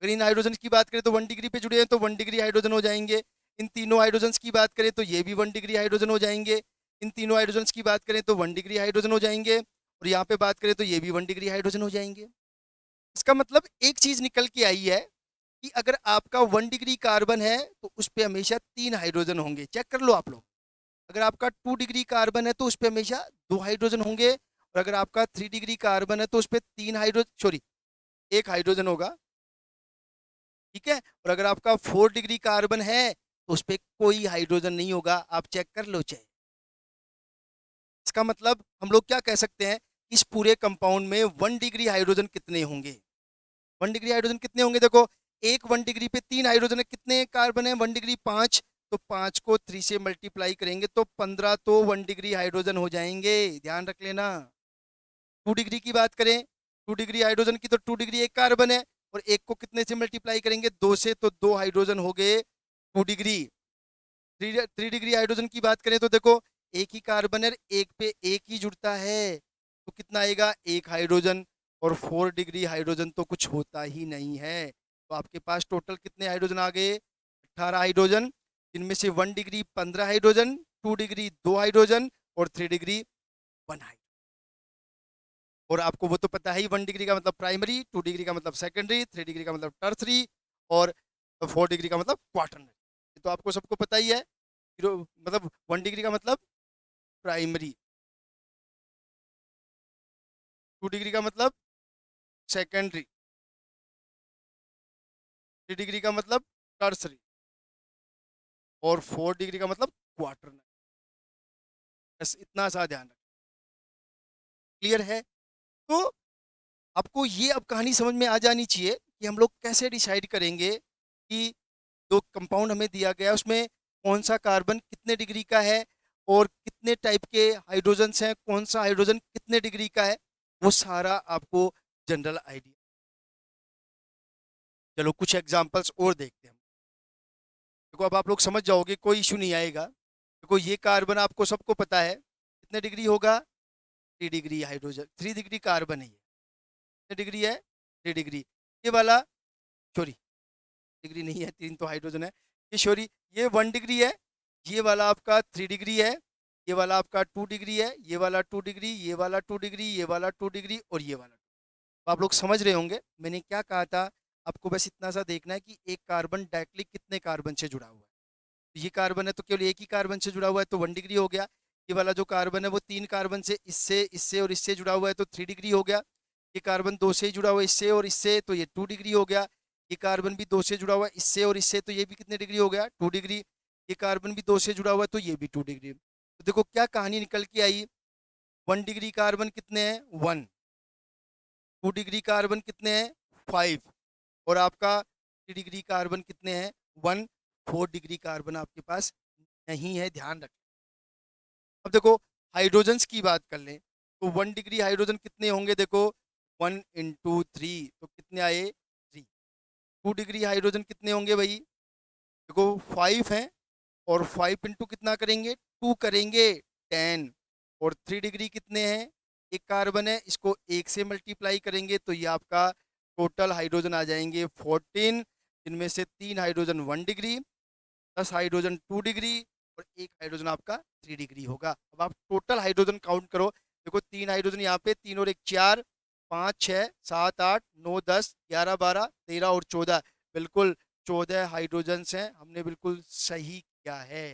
अगर इन हाइड्रोजन की बात करें तो 1 डिग्री पे जुड़े हैं तो 1 डिग्री हाइड्रोजन हो जाएंगे। इन तीनों हाइड्रोजन की बात करें तो ये भी 1 डिग्री हाइड्रोजन हो जाएंगे। इन तीनों हाइड्रोजन की बात करें तो 1 डिग्री हाइड्रोजन हो जाएंगे, और यहाँ पे बात करें तो ये भी 1 डिग्री हाइड्रोजन हो जाएंगे। इसका मतलब एक चीज निकल के आई है कि अगर आपका 1 डिग्री कार्बन है तो उस पर हमेशा 3 हाइड्रोजन होंगे। चेक कर लो आप लोग। अगर आपका 2 डिग्री कार्बन है तो उस पर हमेशा 2 हाइड्रोजन होंगे, और अगर आपका 3 डिग्री कार्बन है तो उस पर 3 हाइड्रोजन, सॉरी, 1 हाइड्रोजन होगा। ठीक है। और अगर आपका 4 डिग्री कार्बन है तो उस पर कोई हाइड्रोजन नहीं होगा, आप चेक कर लो चाहे। इसका मतलब हम लोग क्या कह सकते हैं, इस पूरे कंपाउंड में 1 डिग्री हाइड्रोजन कितने होंगे। 1 डिग्री हाइड्रोजन कितने होंगे, देखो एक 1 डिग्री पे 3 हाइड्रोजन है, कितने कार्बन है 1 डिग्री 5, तो 5 को 3 से मल्टीप्लाई करेंगे तो 15 तो 1 डिग्री हाइड्रोजन हो जाएंगे, ध्यान रख लेना। 2 डिग्री की बात करें, 2 डिग्री हाइड्रोजन की, तो 2 डिग्री एक कार्बन है, और एक को कितने से मल्टीप्लाई करेंगे 2 से, तो 2 हाइड्रोजन हो गए 2 डिग्री। 3 डिग्री हाइड्रोजन की बात करें तो देखो एक ही कार्बन है, एक पे एक ही जुड़ता है, तो कितना आएगा 1 हाइड्रोजन। और 4 डिग्री हाइड्रोजन तो कुछ होता ही नहीं है, तो आपके पास टोटल कितने हाइड्रोजन आ गए, 18 हाइड्रोजन, जिनमें से 1 डिग्री 15 हाइड्रोजन, 2 डिग्री 2 हाइड्रोजन, और 3 डिग्री 1 हाइड्रोजन। और आपको वो तो पता है ही, 1 डिग्री का मतलब प्राइमरी, 2 डिग्री का मतलब सेकेंडरी, 3 डिग्री का मतलब टर्सरी, और 4 डिग्री का मतलब क्वाटरनरी। ये तो आपको सबको पता ही है। मतलब 1 डिग्री का मतलब प्राइमरी, 2 डिग्री का मतलब सेकेंडरी, 3 डिग्री का मतलब टर्सरी, और 4 डिग्री का मतलब क्वाटरनरी। बस इतना सा ध्यान रखें। क्लियर है। तो आपको ये अब कहानी समझ में आ जानी चाहिए कि हम लोग कैसे डिसाइड करेंगे कि जो कंपाउंड हमें दिया गया है उसमें कौन सा कार्बन कितने डिग्री का है, और कितने टाइप के हाइड्रोजन्स हैं, कौन सा हाइड्रोजन कितने डिग्री का है, वो सारा आपको जनरल आइडिया। चलो कुछ एग्जांपल्स और देखते हैं। देखो अब आप लोग समझ जाओगे, कोई इशू नहीं आएगा। देखो ये कार्बन आपको सबको पता है कितने डिग्री होगा, 3 डिग्री हाइड्रोजन, 3 डिग्री कार्बन है ये, कितने डिग्री है 3 डिग्री। ये वाला, सॉरी, डिग्री नहीं है, 3 तो हाइड्रोजन है, ये सॉरी, ये 1 डिग्री है, ये वाला आपका 3 डिग्री है, ये वाला आपका 2 डिग्री है, ये वाला 2 डिग्री, ये वाला 2 डिग्री, ये वाला 2 डिग्री, और ये वाला। तो आप लोग समझ रहे होंगे मैंने क्या कहा था। आपको बस इतना सा देखना है कि एक कार्बन डायरेक्टली कितने कार्बन से जुड़ा हुआ है। तो ये कार्बन है तो केवल एक ही कार्बन से जुड़ा हुआ है तो 1 डिग्री हो गया। ये वाला जो कार्बन है वो 3 कार्बन से, इससे इससे और इससे जुड़ा हुआ है तो 3 डिग्री हो गया। ये कार्बन 2 से ही जुड़ा हुआ है, इससे और इससे, तो ये 2 डिग्री हो गया। ये कार्बन भी 2 से जुड़ा हुआ है, इससे और इससे, तो ये भी कितने डिग्री हो गया 2 डिग्री। ये कार्बन भी 2 से जुड़ा हुआ है तो ये भी 2 डिग्री। तो देखो क्या कहानी निकल के आई, 1 डिग्री कार्बन कितने हैं 1, 2 डिग्री कार्बन कितने हैं 5, और आपका 3 डिग्री कार्बन कितने हैं 1, 4 डिग्री कार्बन आपके पास नहीं है, ध्यान रखें। अब देखो हाइड्रोजन्स की बात कर लें तो 1 डिग्री हाइड्रोजन कितने होंगे, देखो 1 × 3, तो कितने आए 3। 2 डिग्री हाइड्रोजन कितने होंगे भाई, देखो 5 हैं, और 5 × कितना करेंगे 2 करेंगे 10, और 3 डिग्री कितने हैं, एक कार्बन है, इसको एक से मल्टीप्लाई करेंगे तो ये आपका टोटल हाइड्रोजन आ जाएंगे 14, जिनमें से 3 हाइड्रोजन 1 डिग्री, 10 हाइड्रोजन 2 डिग्री, और एक हाइड्रोजन आपका 3 डिग्री होगा। अब आप टोटल हाइड्रोजन काउंट करो, देखो 3 हाइड्रोजन यहाँ पे, 3 और 1 4, 5 6 7 8 9 10 11 12 13 और 14, बिल्कुल 14 हाइड्रोजन हैं, हमने बिल्कुल सही किया है।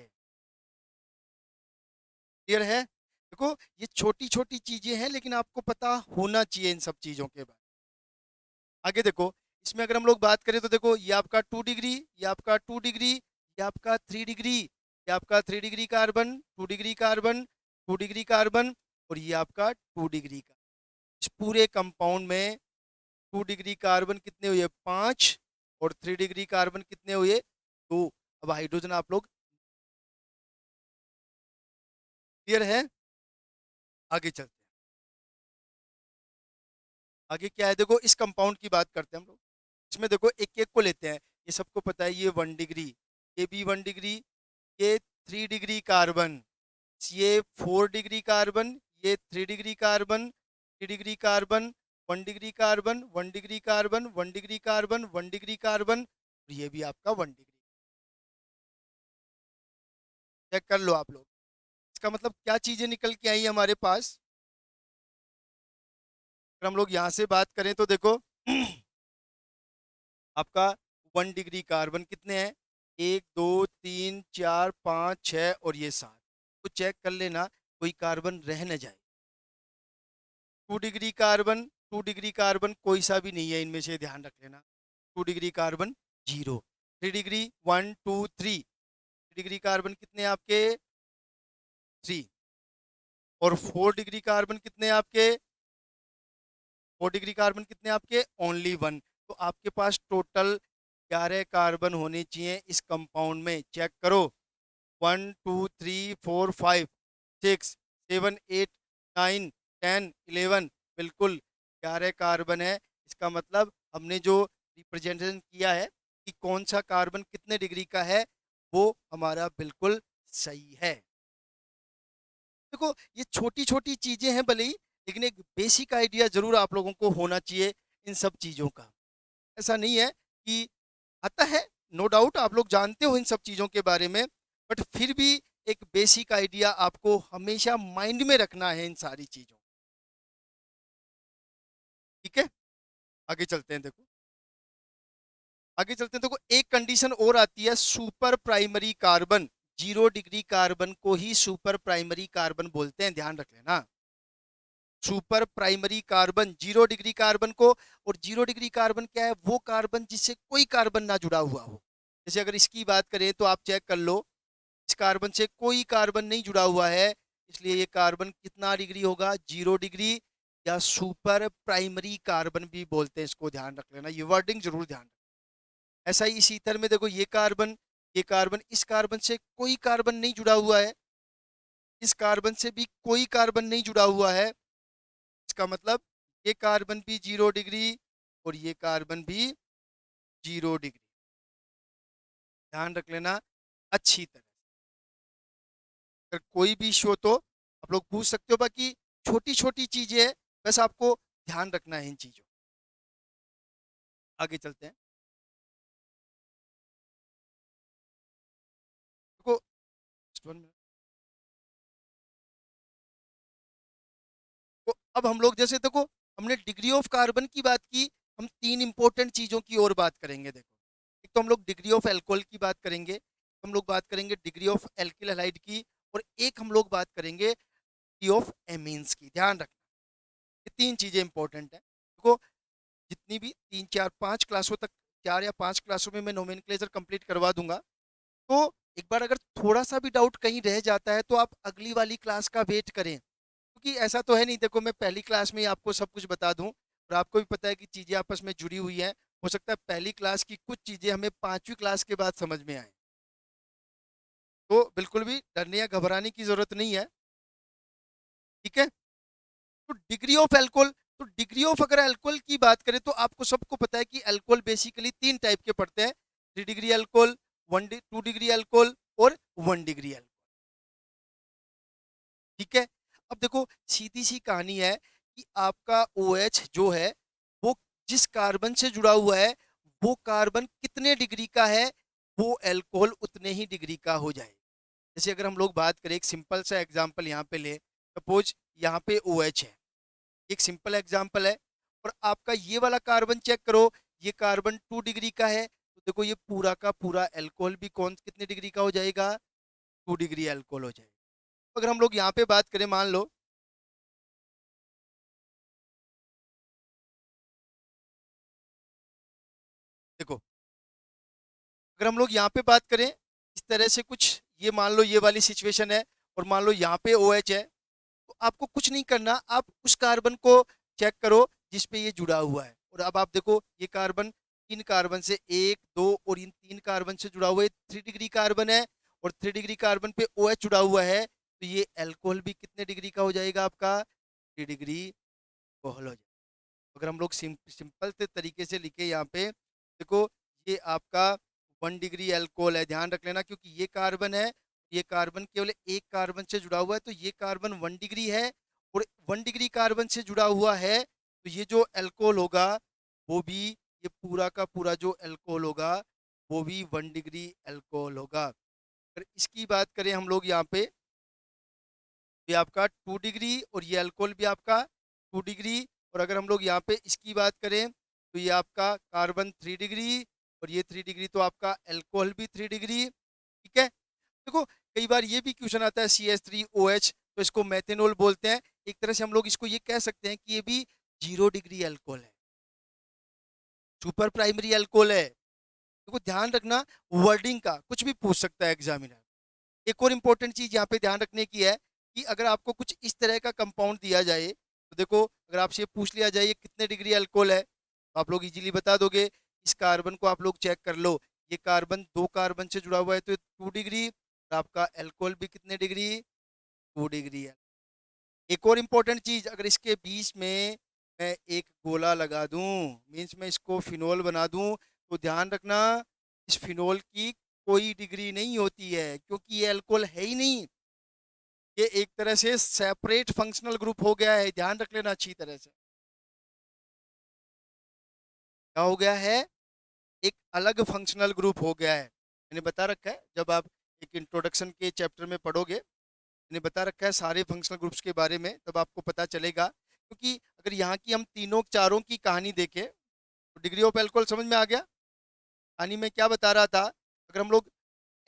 क्लियर है। देखो ये छोटी छोटी चीजें हैं लेकिन आपको पता होना चाहिए इन सब चीजों के बारे में। आगे देखो, इसमें अगर हम लोग बात करें तो देखो ये आपका 2 डिग्री, ये आपका 2 डिग्री, ये आपका 3 डिग्री, ये आपका 3 degree carbon, 2 degree carbon, 2 degree carbon, और ये आपका 2 डिग्री का। इस पूरे कंपाउंड में 2 डिग्री कार्बन कितने हुए? 5, और 3 डिग्री कार्बन कितने हुए? 2। अब हाइड्रोजन आप लोग क्लियर है? आगे चलते हैं। आगे क्या है, देखो इस कंपाउंड की बात करते हैं हम लोग। इसमें देखो एक एक को लेते हैं। ये सबको पता है, ये 1 डिग्री, ये भी 1 डिग्री, ये 3 डिग्री कार्बन, ये 4 डिग्री कार्बन, ये 3 degree carbon, 3 degree carbon, 1 degree carbon, 1 degree carbon, 1 degree carbon, 1 degree carbon, और ये भी आपका 1 डिग्री। चेक कर लो आप लोग। इसका मतलब क्या चीजें निकल के आई हमारे पास? अगर हम लोग यहाँ से बात करें तो देखो आपका 1 डिग्री कार्बन कितने हैं? 1 2 3 4 5 6 और ये 7। तो चेक कर लेना कोई कार्बन रह न जाए। 2 डिग्री कार्बन, 2 डिग्री कार्बन कोई सा भी नहीं है इनमें से, ध्यान रख लेना। 2 degree carbon 0। 3 degree 1 2 3, 3 degree carbon कितने हैं आपके? 3। और 4 डिग्री कार्बन कितने हैं आपके? 4 डिग्री कार्बन कितने हैं आपके? ओनली 1। तो आपके पास टोटल 11 कार्बन होने चाहिए इस कंपाउंड में। चेक करो, 1 2 3 4 5 6 7 8 9 10 11, बिल्कुल 11 कार्बन है। इसका मतलब हमने जो रिप्रेजेंटेशन किया है कि कौन सा कार्बन कितने डिग्री का है, वो हमारा बिल्कुल सही है। देखो ये छोटी छोटी चीजें हैं भले ही, लेकिन एक बेसिक आइडिया जरूर आप लोगों को होना चाहिए इन सब चीजों का। ऐसा नहीं है कि आता है, नो डाउट आप लोग जानते हो इन सब चीजों के बारे में, बट फिर भी एक बेसिक आइडिया आपको हमेशा माइंड में रखना है इन सारी चीजों। ठीक है, आगे चलते हैं। देखो आगे चलते हैं, देखो एक कंडीशन और आती है, super primary carbon. 0 degree carbon को ही सुपर प्राइमरी कार्बन बोलते हैं, ध्यान रख लेना। Super primary carbon 0 degree carbon को। और 0 डिग्री कार्बन क्या है? वो कार्बन जिससे कोई कार्बन ना जुड़ा हुआ हो। जैसे अगर इसकी बात करें तो आप चेक कर लो, इस कार्बन से कोई कार्बन नहीं जुड़ा हुआ है, इसलिए ये कार्बन कितना डिग्री होगा? 0 डिग्री, या सुपर प्राइमरी कार्बन भी बोलते हैं इसको, ध्यान रख लेना। ये वर्डिंग जरूर ध्यान रखना। ऐसा ही इसी तरह में देखो ये कार्बन इस कार्बन से कोई कार्बन नहीं जुड़ा हुआ है, इस कार्बन से भी कोई कार्बन नहीं जुड़ा हुआ है। इसका मतलब ये कार्बन भी 0 डिग्री, और ये कार्बन भी 0 डिग्री। ध्यान रख लेना अच्छी तरह। अगर कोई भी इशू हो तो आप लोग पूछ सकते हो, बाकी छोटी छोटी चीजें हैं, बस आपको ध्यान रखना है इन चीजों। आगे चलते हैं। देखो just 1 minute। तो अब हम लोग जैसे देखो, हमने डिग्री ऑफ कार्बन की बात की, हम 3 इंपॉर्टेंट चीजों की और बात करेंगे। देखो एक तो हम लोग डिग्री ऑफ एल्कोहल की बात करेंगे, हम लोग बात करेंगे डिग्री ऑफ एल्किल हैलाइड की, और एक हम लोग बात करेंगे डिग्री ऑफ एमीन्स की। ध्यान रखना ये 3 चीजें इंपॉर्टेंट है। देखो जितनी भी 3 4 5 क्लासों तक, 4 या 5 क्लासों में मैं नोमेनक्लेचर कंप्लीट करवा दूंगा। तो एक बार अगर थोड़ा सा भी डाउट कहीं रह जाता है तो आप अगली वाली क्लास का वेट करें, क्योंकि ऐसा तो है नहीं, देखो मैं पहली क्लास में ही आपको सब कुछ बता दूं, और आपको भी पता है कि चीज़ें आपस में जुड़ी हुई हैं। हो सकता है पहली क्लास की कुछ चीज़ें हमें 5वीं क्लास के बाद समझ में आए। तो बिल्कुल भी डरने या घबराने की ज़रूरत नहीं है। ठीक है, तो डिग्री ऑफ एल्कोहल, तो डिग्री ऑफ अगर एल्कोहल की बात करें तो आपको सबको पता है कि एल्कोहल बेसिकली 3 टाइप के पड़ते हैं। 3 डिग्री एल्कोहल, 2 डिग्री एल्कोहल, और 1 डिग्री एल्कोहल। ठीक है, अब देखो सीधी सी कहानी है कि आपका OH जो है, वो जिस कार्बन से जुड़ा हुआ है, वो कार्बन कितने डिग्री का है, वो एल्कोहल उतने ही डिग्री का हो जाए। जैसे अगर हम लोग बात करें, एक सिंपल सा एग्जांपल यहाँ पे ले, सपोज यहाँ पे OH है, एक सिंपल एग्जांपल है, और आपका ये वाला कार्बन चेक करो, ये कार्बन 2 डिग्री का है, तो देखो ये पूरा का पूरा एल्कोहल भी कौन कितने डिग्री का हो जाएगा? 2 डिग्री एल्कोहल हो जाएगा। अगर हम लोग यहाँ पे बात करें, मान लो देखो, अगर हम लोग यहाँ पे बात करें इस तरह से कुछ, ये मान लो ये वाली सिचुएशन है, और मान लो यहाँ पे OH है, तो आपको कुछ नहीं करना, आप उस कार्बन को चेक करो जिस पे ये जुड़ा हुआ है। और अब आप देखो ये कार्बन, तीन कार्बन से, एक दो और इन तीन कार्बन से जुड़ा हुआ है, 3 डिग्री कार्बन है। और 3 डिग्री कार्बन पे ओ OH जुड़ा हुआ है, तो ये एल्कोहल भी कितने डिग्री का हो जाएगा आपका? 3 डिग्री एल्कोहल हो जाएगा। अगर हम लोग सिंपल से तरीके से लिखे यहाँ पे, देखो ये आपका 1 डिग्री एल्कोहल है, ध्यान रख लेना, क्योंकि ये कार्बन है, ये कार्बन केवल एक कार्बन से जुड़ा हुआ है, तो ये कार्बन 1 डिग्री है। और 1 डिग्री कार्बन से जुड़ा हुआ है, तो ये जो एल्कोहल होगा वो भी, ये पूरा का पूरा जो एल्कोहल होगा वो भी 1 डिग्री एल्कोहल होगा। अगर इसकी बात करें हम लोग यहाँ पे, ये आपका 2 डिग्री, और ये अल्कोहल भी आपका 2 डिग्री। और अगर हम लोग यहाँ पे इसकी बात करें, तो ये आपका कार्बन 3 डिग्री, और ये 3 डिग्री, तो आपका अल्कोहल भी 3 डिग्री। ठीक है। देखो कई बार ये भी क्वेश्चन आता है CH3OH, तो इसको मेथेनॉल बोलते हैं। एक तरह से हम लोग इसको ये कह सकते हैं कि ये भी 0 डिग्री अल्कोहल है, सुपर प्राइमरी अल्कोहल है। देखो ध्यान रखना, वर्डिंग का कुछ भी पूछ सकता है एग्जामिनर। एक और इंपॉर्टेंट चीज यहाँ पे ध्यान रखने की है कि अगर आपको कुछ इस तरह का कंपाउंड दिया जाए, तो देखो अगर आपसे पूछ लिया जाए ये कितने डिग्री अल्कोहल है, तो आप लोग इजीली बता दोगे। इस कार्बन को आप लोग चेक कर लो, ये कार्बन दो कार्बन से जुड़ा हुआ है, तो 2 डिग्री, और आपका अल्कोहल भी कितने डिग्री? 2 डिग्री है। एक और इम्पोर्टेंट चीज, अगर इसके बीच में मैं एक गोला लगा दूं, मीन्स मैं इसको फिनोल बना दूं, तो ध्यान रखना इस फिनोल की कोई डिग्री नहीं होती है, क्योंकि ये अल्कोहल है ही नहीं। ये एक तरह से सेपरेट फंक्शनल ग्रुप हो गया है, ध्यान रख लेना अच्छी तरह से। क्या हो गया है? एक अलग फंक्शनल ग्रुप हो गया है। मैंने बता रखा है, जब आप एक इंट्रोडक्शन के चैप्टर में पढ़ोगे, मैंने बता रखा है सारे फंक्शनल ग्रुप्स के बारे में, तब आपको पता चलेगा। क्योंकि अगर यहाँ की हम तीनों चारों की कहानी देखें, तो डिग्री ऑफ एल्कोहल समझ में आ गया। कहानी में क्या बता रहा था, अगर हम लोग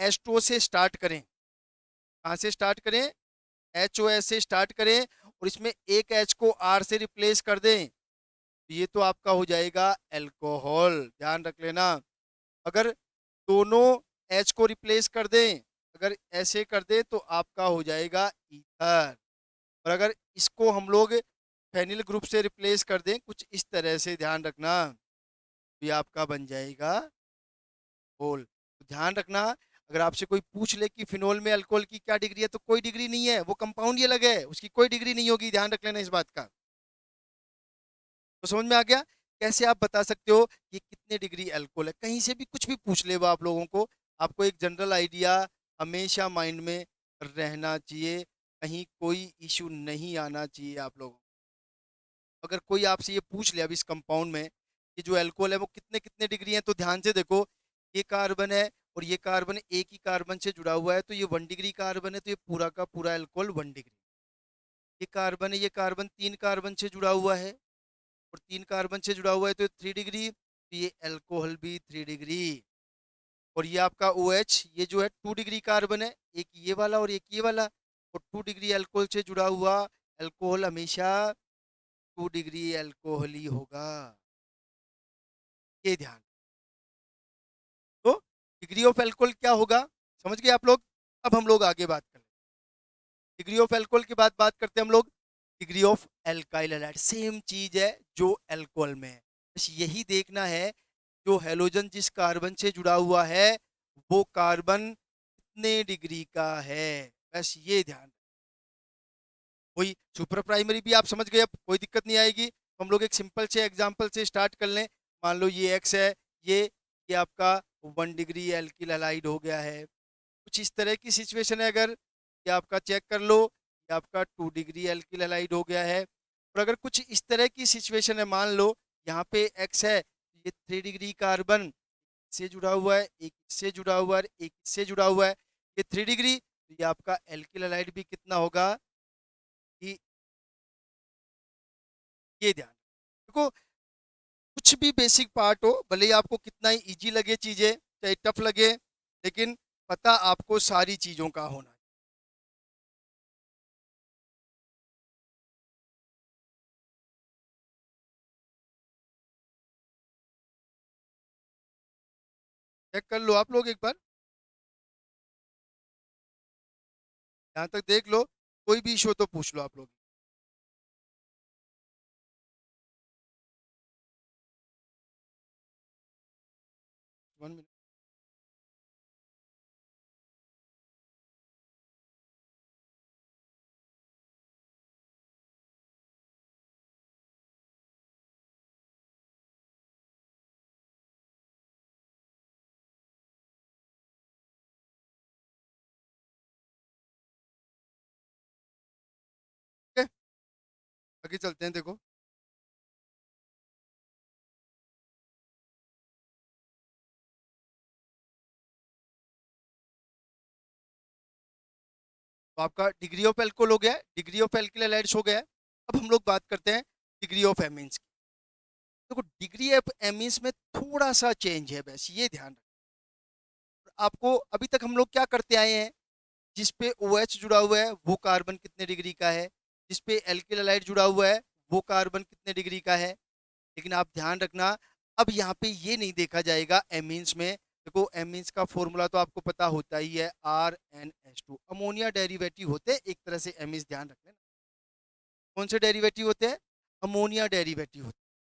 H2O से स्टार्ट करें, कहाँ से स्टार्ट करें? HOS से स्टार्ट करें, और इसमें एक H को R से रिप्लेस कर दें, तो ये तो आपका हो जाएगा अल्कोहल, ध्यान रख लेना। अगर दोनों H को रिप्लेस कर दें, अगर ऐसे कर दें, तो आपका हो जाएगा ईथर। और अगर इसको हम लोग फेनिल ग्रुप से रिप्लेस कर दें कुछ इस तरह से, ध्यान रखना, तो ये आपका बन जाएगा होल। तो ध्यान रखना, अगर आपसे कोई पूछ ले कि फिनोल में अल्कोहल की क्या डिग्री है, तो कोई डिग्री नहीं है, वो कंपाउंड ही अलग है, उसकी कोई डिग्री नहीं होगी, ध्यान रख लेना इस बात का। तो समझ में आ गया कैसे आप बता सकते हो ये कितने डिग्री अल्कोहल है? कहीं से भी कुछ भी पूछ ले वो आप लोगों को, आपको एक जनरल आइडिया हमेशा माइंड में रहना चाहिए, कहीं कोई इशू नहीं आना चाहिए आप लोगों को। अगर कोई आपसे ये पूछ ले अब इस कंपाउंड में कि जो अल्कोहल है वो कितने कितने डिग्री है, तो ध्यान से देखो, ये कार्बन है और ये कार्बन एक ही कार्बन से जुड़ा हुआ है, तो ये 1 डिग्री कार्बन है, तो ये पूरा का पूरा अल्कोहल 1 डिग्री। ये कार्बन है, ये कार्बन तीन कार्बन से जुड़ा हुआ है, और तीन कार्बन से जुड़ा हुआ है, तो 3 डिग्री, तो ये अल्कोहल भी 3 डिग्री। और ये आपका OH, ये जो है 2 डिग्री कार्बन है, एक ये वाला और एक ये वाला, और 2 डिग्री अल्कोहल से जुड़ा हुआ अल्कोहल हमेशा 2 डिग्री अल्कोहल ही होगा, ये ध्यान। तो डिग्री ऑफ एल्कोहल क्या होगा, समझ गए आप लोग? अब हम लोग आगे बात करें, डिग्री ऑफ एल्कोहल के बाद बात करते हैं हम लोग degree of alkyl halide. Same चीज है जो एल्कोहल में है, बस यही देखना है जो हेलोजन जिस कार्बन से जुड़ा हुआ है वो कार्बन कितने डिग्री का है, बस ये ध्यान। वही सुपर प्राइमरी भी आप समझ गए, अब कोई दिक्कत नहीं आएगी। तो हम लोग एक सिंपल से एग्जांपल से स्टार्ट कर लें। मान लो ये एक्स है, ये ये आपका 1 डिग्री एल्किल हैलाइड हो गया है। कुछ इस तरह की सिचुएशन है, अगर ये आपका चेक कर लो, ये आपका 2 डिग्री एल्किल हैलाइड हो गया है। और अगर कुछ इस तरह की सिचुएशन है, मान लो यहाँ पे एक्स है, ये 3 डिग्री कार्बन से जुड़ा हुआ है, एक से जुड़ा हुआ है, एक से जुड़ा हुआ है, ये 3 डिग्री, तो ये आपका एल्किल हैलाइड भी कितना होगा कि, ये ध्यान देखो। कुछ भी बेसिक पार्ट हो, भले ही आपको कितना ही इजी लगे चीजें, चाहे टफ लगे, लेकिन पता आपको सारी चीजों का होना है। चेक कर लो आप लोग एक बार, यहाँ तक देख लो। कोई भी इशू हो तो पूछ लो आप लोग। 1 मिनट। ठीक है, आगे चलते हैं। देखो, तो आपका डिग्री ऑफ एल्कोहल हो गया है, डिग्री ऑफ एल्किल हैलाइड्स हो गया है। अब हम लोग बात करते हैं डिग्री ऑफ एमीन्स की। देखो, डिग्री ऑफ एमीन्स में थोड़ा सा चेंज है, बस ये ध्यान रखना। आपको अभी तक हम लोग क्या करते आए हैं, जिस पे OH जुड़ा हुआ है वो कार्बन कितने डिग्री का है, जिस पे एल्किल हैलाइड जुड़ा हुआ है वो कार्बन कितने डिग्री का है। लेकिन आप ध्यान रखना, अब यहाँ पे ये नहीं देखा जाएगा एमीन्स में। देखो, एमीन्स का फॉर्मूला तो आपको पता होता ही है, RnH2। अमोनिया डेरिवेटिव होते हैं एक तरह से एमीन्स, ध्यान रख लेना। कौन से डेरिवेटिव होते हैं? अमोनिया डेरिवेटिव होते हैं।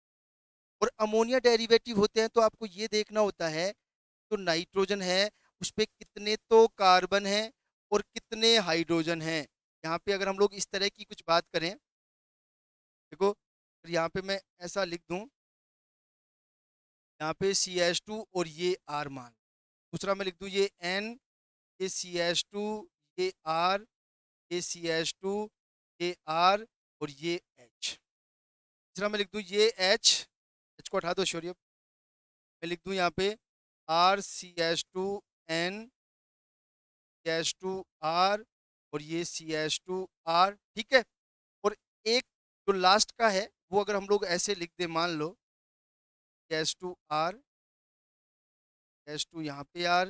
और अमोनिया डेरिवेटिव होते हैं तो आपको ये देखना होता है, तो नाइट्रोजन है उस पे कितने तो कार्बन है और कितने हाइड्रोजन हैं। यहाँ पे अगर हम लोग इस तरह की कुछ बात करें, देखो, अगर यहाँ पे मैं ऐसा लिख दूं, यहाँ पे CH2 और ये R मान, दूसरा मैं लिख दूं ये N, ये CH2, ये R, ये CH2, ये R और ये H। तीसरा मैं लिख दूं ये H को हटा दो शौर्य, मैं लिख दूं यहाँ पे RCH2N, CH2R और ये CH2R। ठीक है, और एक जो लास्ट का है वो अगर हम लोग ऐसे लिख दे, मान लो CH2R, CH2 यहाँ पे R,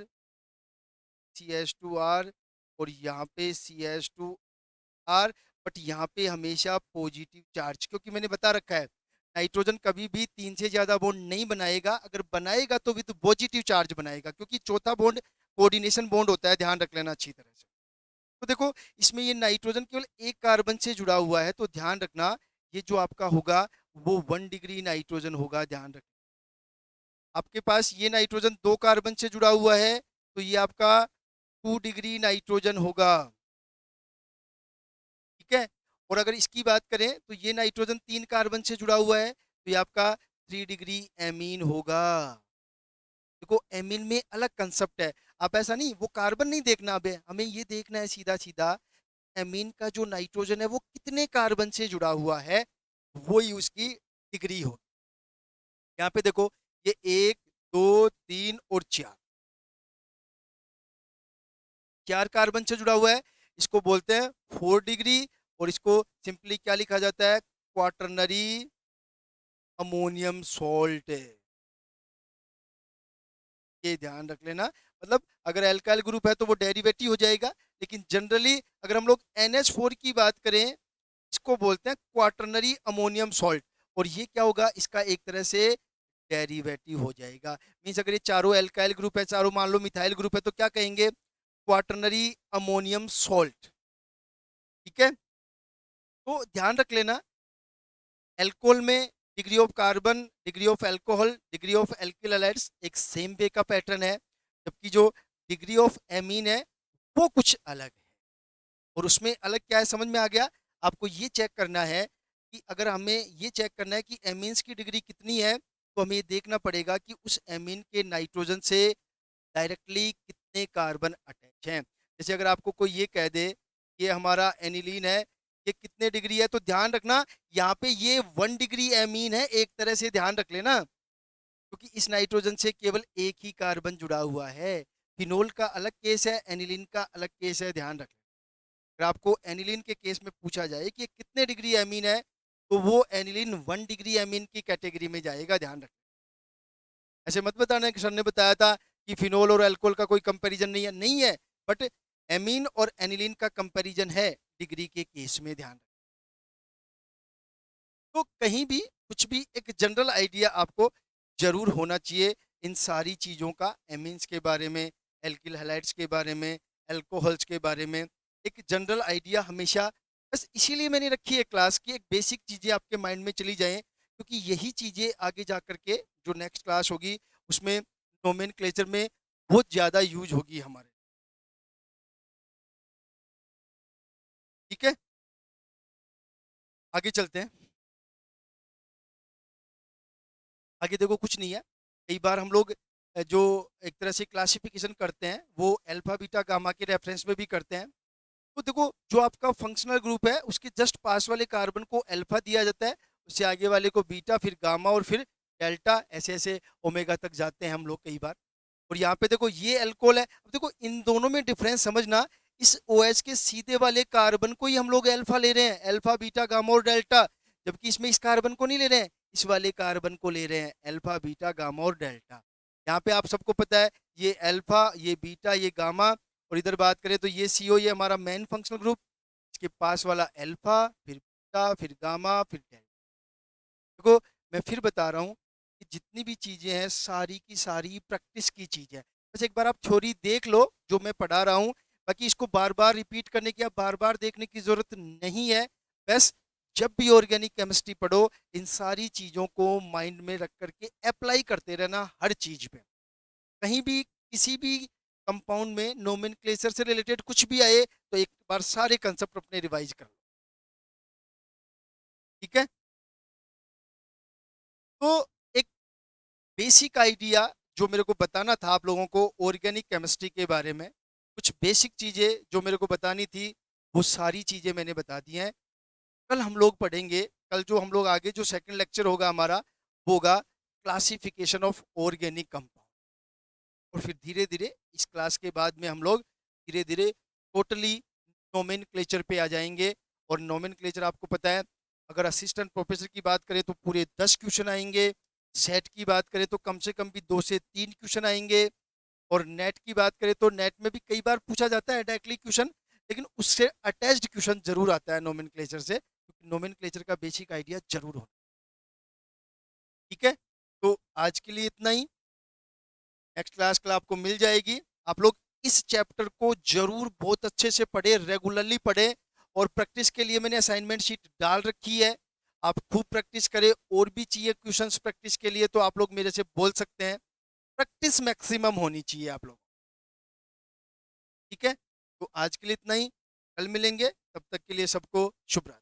CH2R और यहाँ पे CH2R। बट यहाँ पे हमेशा पॉजिटिव चार्ज, क्योंकि मैंने बता रखा है नाइट्रोजन कभी भी 3 से ज्यादा बॉन्ड नहीं बनाएगा, अगर बनाएगा तो विद पॉजिटिव चार्ज बनाएगा, क्योंकि चौथा बॉन्ड कोऑर्डिनेशन बॉन्ड होता है, ध्यान रख लेना अच्छी तरह से। तो देखो, इसमें ये नाइट्रोजन केवल एक कार्बन से जुड़ा हुआ है, तो ध्यान रखना ये जो आपका होगा वो 1 डिग्री नाइट्रोजन होगा, ध्यान रखना। आपके पास ये नाइट्रोजन 2 कार्बन से जुड़ा हुआ है, तो ये आपका 2 डिग्री नाइट्रोजन होगा। ठीक है, और अगर इसकी बात करें तो ये नाइट्रोजन 3 कार्बन से जुड़ा हुआ है, तो ये आपका 3 डिग्री एमीन होगा। देखो, एमीन में अलग कंसेप्ट है, आप ऐसा नहीं, वो कार्बन नहीं देखना, अब हमें ये देखना है सीधा सीधा एमीन का जो नाइट्रोजन है वो कितने कार्बन से जुड़ा हुआ है, वो ही उसकी डिग्री हो। यहाँ पे देखो, ये 1 2 3 और 4, 4 कार्बन से जुड़ा हुआ है, इसको बोलते हैं 4 डिग्री। और इसको सिंपली क्या लिखा जाता है? Quaternary ammonium salt. ये ध्यान रख लेना, मतलब अगर एल्काइल ग्रुप है तो वो डेरिवेटिव हो जाएगा, लेकिन जनरली अगर हम लोग NH4 की बात करें, इसको बोलते हैं क्वाटरनरी अमोनियम सॉल्ट। और ये क्या होगा? इसका एक तरह से डेरिवेटिव हो जाएगा। मीन्स अगर ये चारों एल्काइल ग्रुप है, चारों मान लो मिथाइल ग्रुप है, तो क्या कहेंगे? Quaternary ammonium salt. ठीक है, तो ध्यान रख लेना, एल्कोहल में degree of carbon, degree of alcohol, degree of alkyl halides एक सेम वे का पैटर्न है, जबकि जो डिग्री ऑफ एमीन है वो कुछ अलग है। और उसमें अलग क्या है समझ में आ गया? आपको ये चेक करना है कि अगर हमें ये चेक करना है कि एमीन्स की डिग्री कितनी है, तो हमें ये देखना पड़ेगा कि उस एमीन के नाइट्रोजन से डायरेक्टली कितने कार्बन अटैच हैं। जैसे अगर आपको कोई ये कह दे ये हमारा एनिलीन है, ये कितने डिग्री है, तो ध्यान रखना यहाँ पे ये 1 डिग्री एमीन है, एक तरह से ध्यान रख लेना, क्योंकि इस नाइट्रोजन से केवल एक ही कार्बन जुड़ा हुआ है। फिनोल का अलग केस है, एनिलीन का अलग केस है, ध्यान रख। अगर आपको एनिलीन के केस में पूछा जाए कि ये कितने डिग्री एमीन है, तो वो एनिलीन 1 डिग्री एमीन की कैटेगरी में जाएगा, ध्यान रखें। ऐसे मत बताना कि सर ने बताया था कि फिनोल और अल्कोहल का कोई कंपैरिजन नहीं है, नहीं है, बट एमीन और एनिलीन का कंपैरिजन है डिग्री के केस में, ध्यान रखें। तो कहीं भी कुछ भी एक जनरल आइडिया आपको जरूर होना चाहिए इन सारी चीज़ों का, एमीन्स के बारे में, एल्किल हैलाइड्स के बारे में, एल्कोहल्स के बारे में, एक जनरल आइडिया हमेशा बस इसीलिए मैंने रखी है क्लास की, एक बेसिक चीज़ें आपके माइंड में चली जाएँ, क्योंकि यही चीज़ें आगे जा कर के जो नेक्स्ट क्लास होगी उसमें नोमेनक्लेचर में बहुत ज़्यादा यूज़ होगी हमारे। ठीक है? आगे चलते हैं। आगे देखो कुछ नहीं है। कई बार हम लोग जो एक तरह से क्लासिफिकेशन करते हैं वो अल्फा, बीटा, गामा के रेफरेंस में भी करते हैं। तो देखो जो आपका फंक्शनल ग्रुप है उसके जस्ट पास वाले कार्बन को अल्फा दिया जाता है, उससे आगे वाले को बीटा, फिर गामा और फिर डेल्टा, ऐसे ऐसे ओमेगा तक जाते हैं हम लोग कई बार। और यहाँ पे देखो ये अल्कोहल है। अब देखो इन दोनों में डिफरेंस समझना, इस OH के सीधे वाले कार्बन को ही हम लोग अल्फा ले रहे हैं, अल्फा, बीटा, गामा और डेल्टा, जबकि इसमें इस कार्बन को नहीं ले रहे हैं, इस वाले कार्बन को ले रहे हैं अल्फा, बीटा, गामा और डेल्टा। यहाँ पे आप सबको पता है ये अल्फा, ये बीटा, ये गामा, और इधर बात करें तो ये CO, ये हमारा मेन फंक्शनल ग्रुप, इसके पास वाला अल्फा, फिर बीटा, फिर गामा, फिर डेल्टा। देखो मैं फिर बता रहा हूँ कि जितनी भी चीजें हैं सारी की सारी प्रैक्टिस की चीज है। बस एक बार आप थ्योरी देख लो जो मैं पढ़ा रहा हूँ, बाकी इसको बार बार रिपीट करने की या बार बार देखने की जरूरत नहीं है। बस जब भी ऑर्गेनिक केमिस्ट्री पढ़ो इन सारी चीजों को माइंड में रख करके अप्लाई करते रहना हर चीज पे। कहीं भी किसी भी कंपाउंड में नोमेनक्लेचर से रिलेटेड कुछ भी आए तो एक बार सारे कंसेप्ट अपने रिवाइज कर लो। ठीक है? तो एक बेसिक आइडिया जो मेरे को बताना था आप लोगों को ऑर्गेनिक केमिस्ट्री के बारे में, कुछ बेसिक चीजें जो मेरे को बतानी थी वो सारी चीजें मैंने बता दी हैं। कल हम लोग पढ़ेंगे, कल जो हम लोग आगे जो सेकंड लेक्चर होगा हमारा वो होगा क्लासिफिकेशन ऑफ ऑर्गेनिक कंपाउंड। और फिर धीरे धीरे इस क्लास के बाद में हम लोग धीरे धीरे टोटली नोमेनक्लेचर पे आ जाएंगे। और नोमेनक्लेचर आपको पता है, अगर असिस्टेंट प्रोफेसर की बात करें तो पूरे 10 क्वेश्चन आएंगे, सेट की बात करें तो कम से कम भी 2 से 3 क्वेश्चन आएंगे, और नेट की बात करें तो नेट में भी कई बार पूछा जाता है डायरेक्टली क्वेश्चन, लेकिन उससे अटैच्ड क्वेश्चन जरूर आता है नोमेनक्लेचर से, क्योंकि नोमेनक्लेचर का बेसिक आइडिया जरूर हो। ठीक है? तो आज के लिए इतना ही। नेक्स्ट क्लास कल आपको मिल जाएगी। आप लोग इस चैप्टर को जरूर बहुत अच्छे से पढ़े, रेगुलरली पढ़े, और प्रैक्टिस के लिए मैंने असाइनमेंट शीट डाल रखी है, आप खूब प्रैक्टिस करें। और भी चाहिए क्वेश्चंस प्रैक्टिस के लिए तो आप लोग मेरे से बोल सकते हैं। प्रैक्टिस मैक्सिमम होनी चाहिए आप लोग। ठीक है? तो आज के लिए इतना ही, कल मिलेंगे, तब तक के लिए सबको शुभ रात्रि।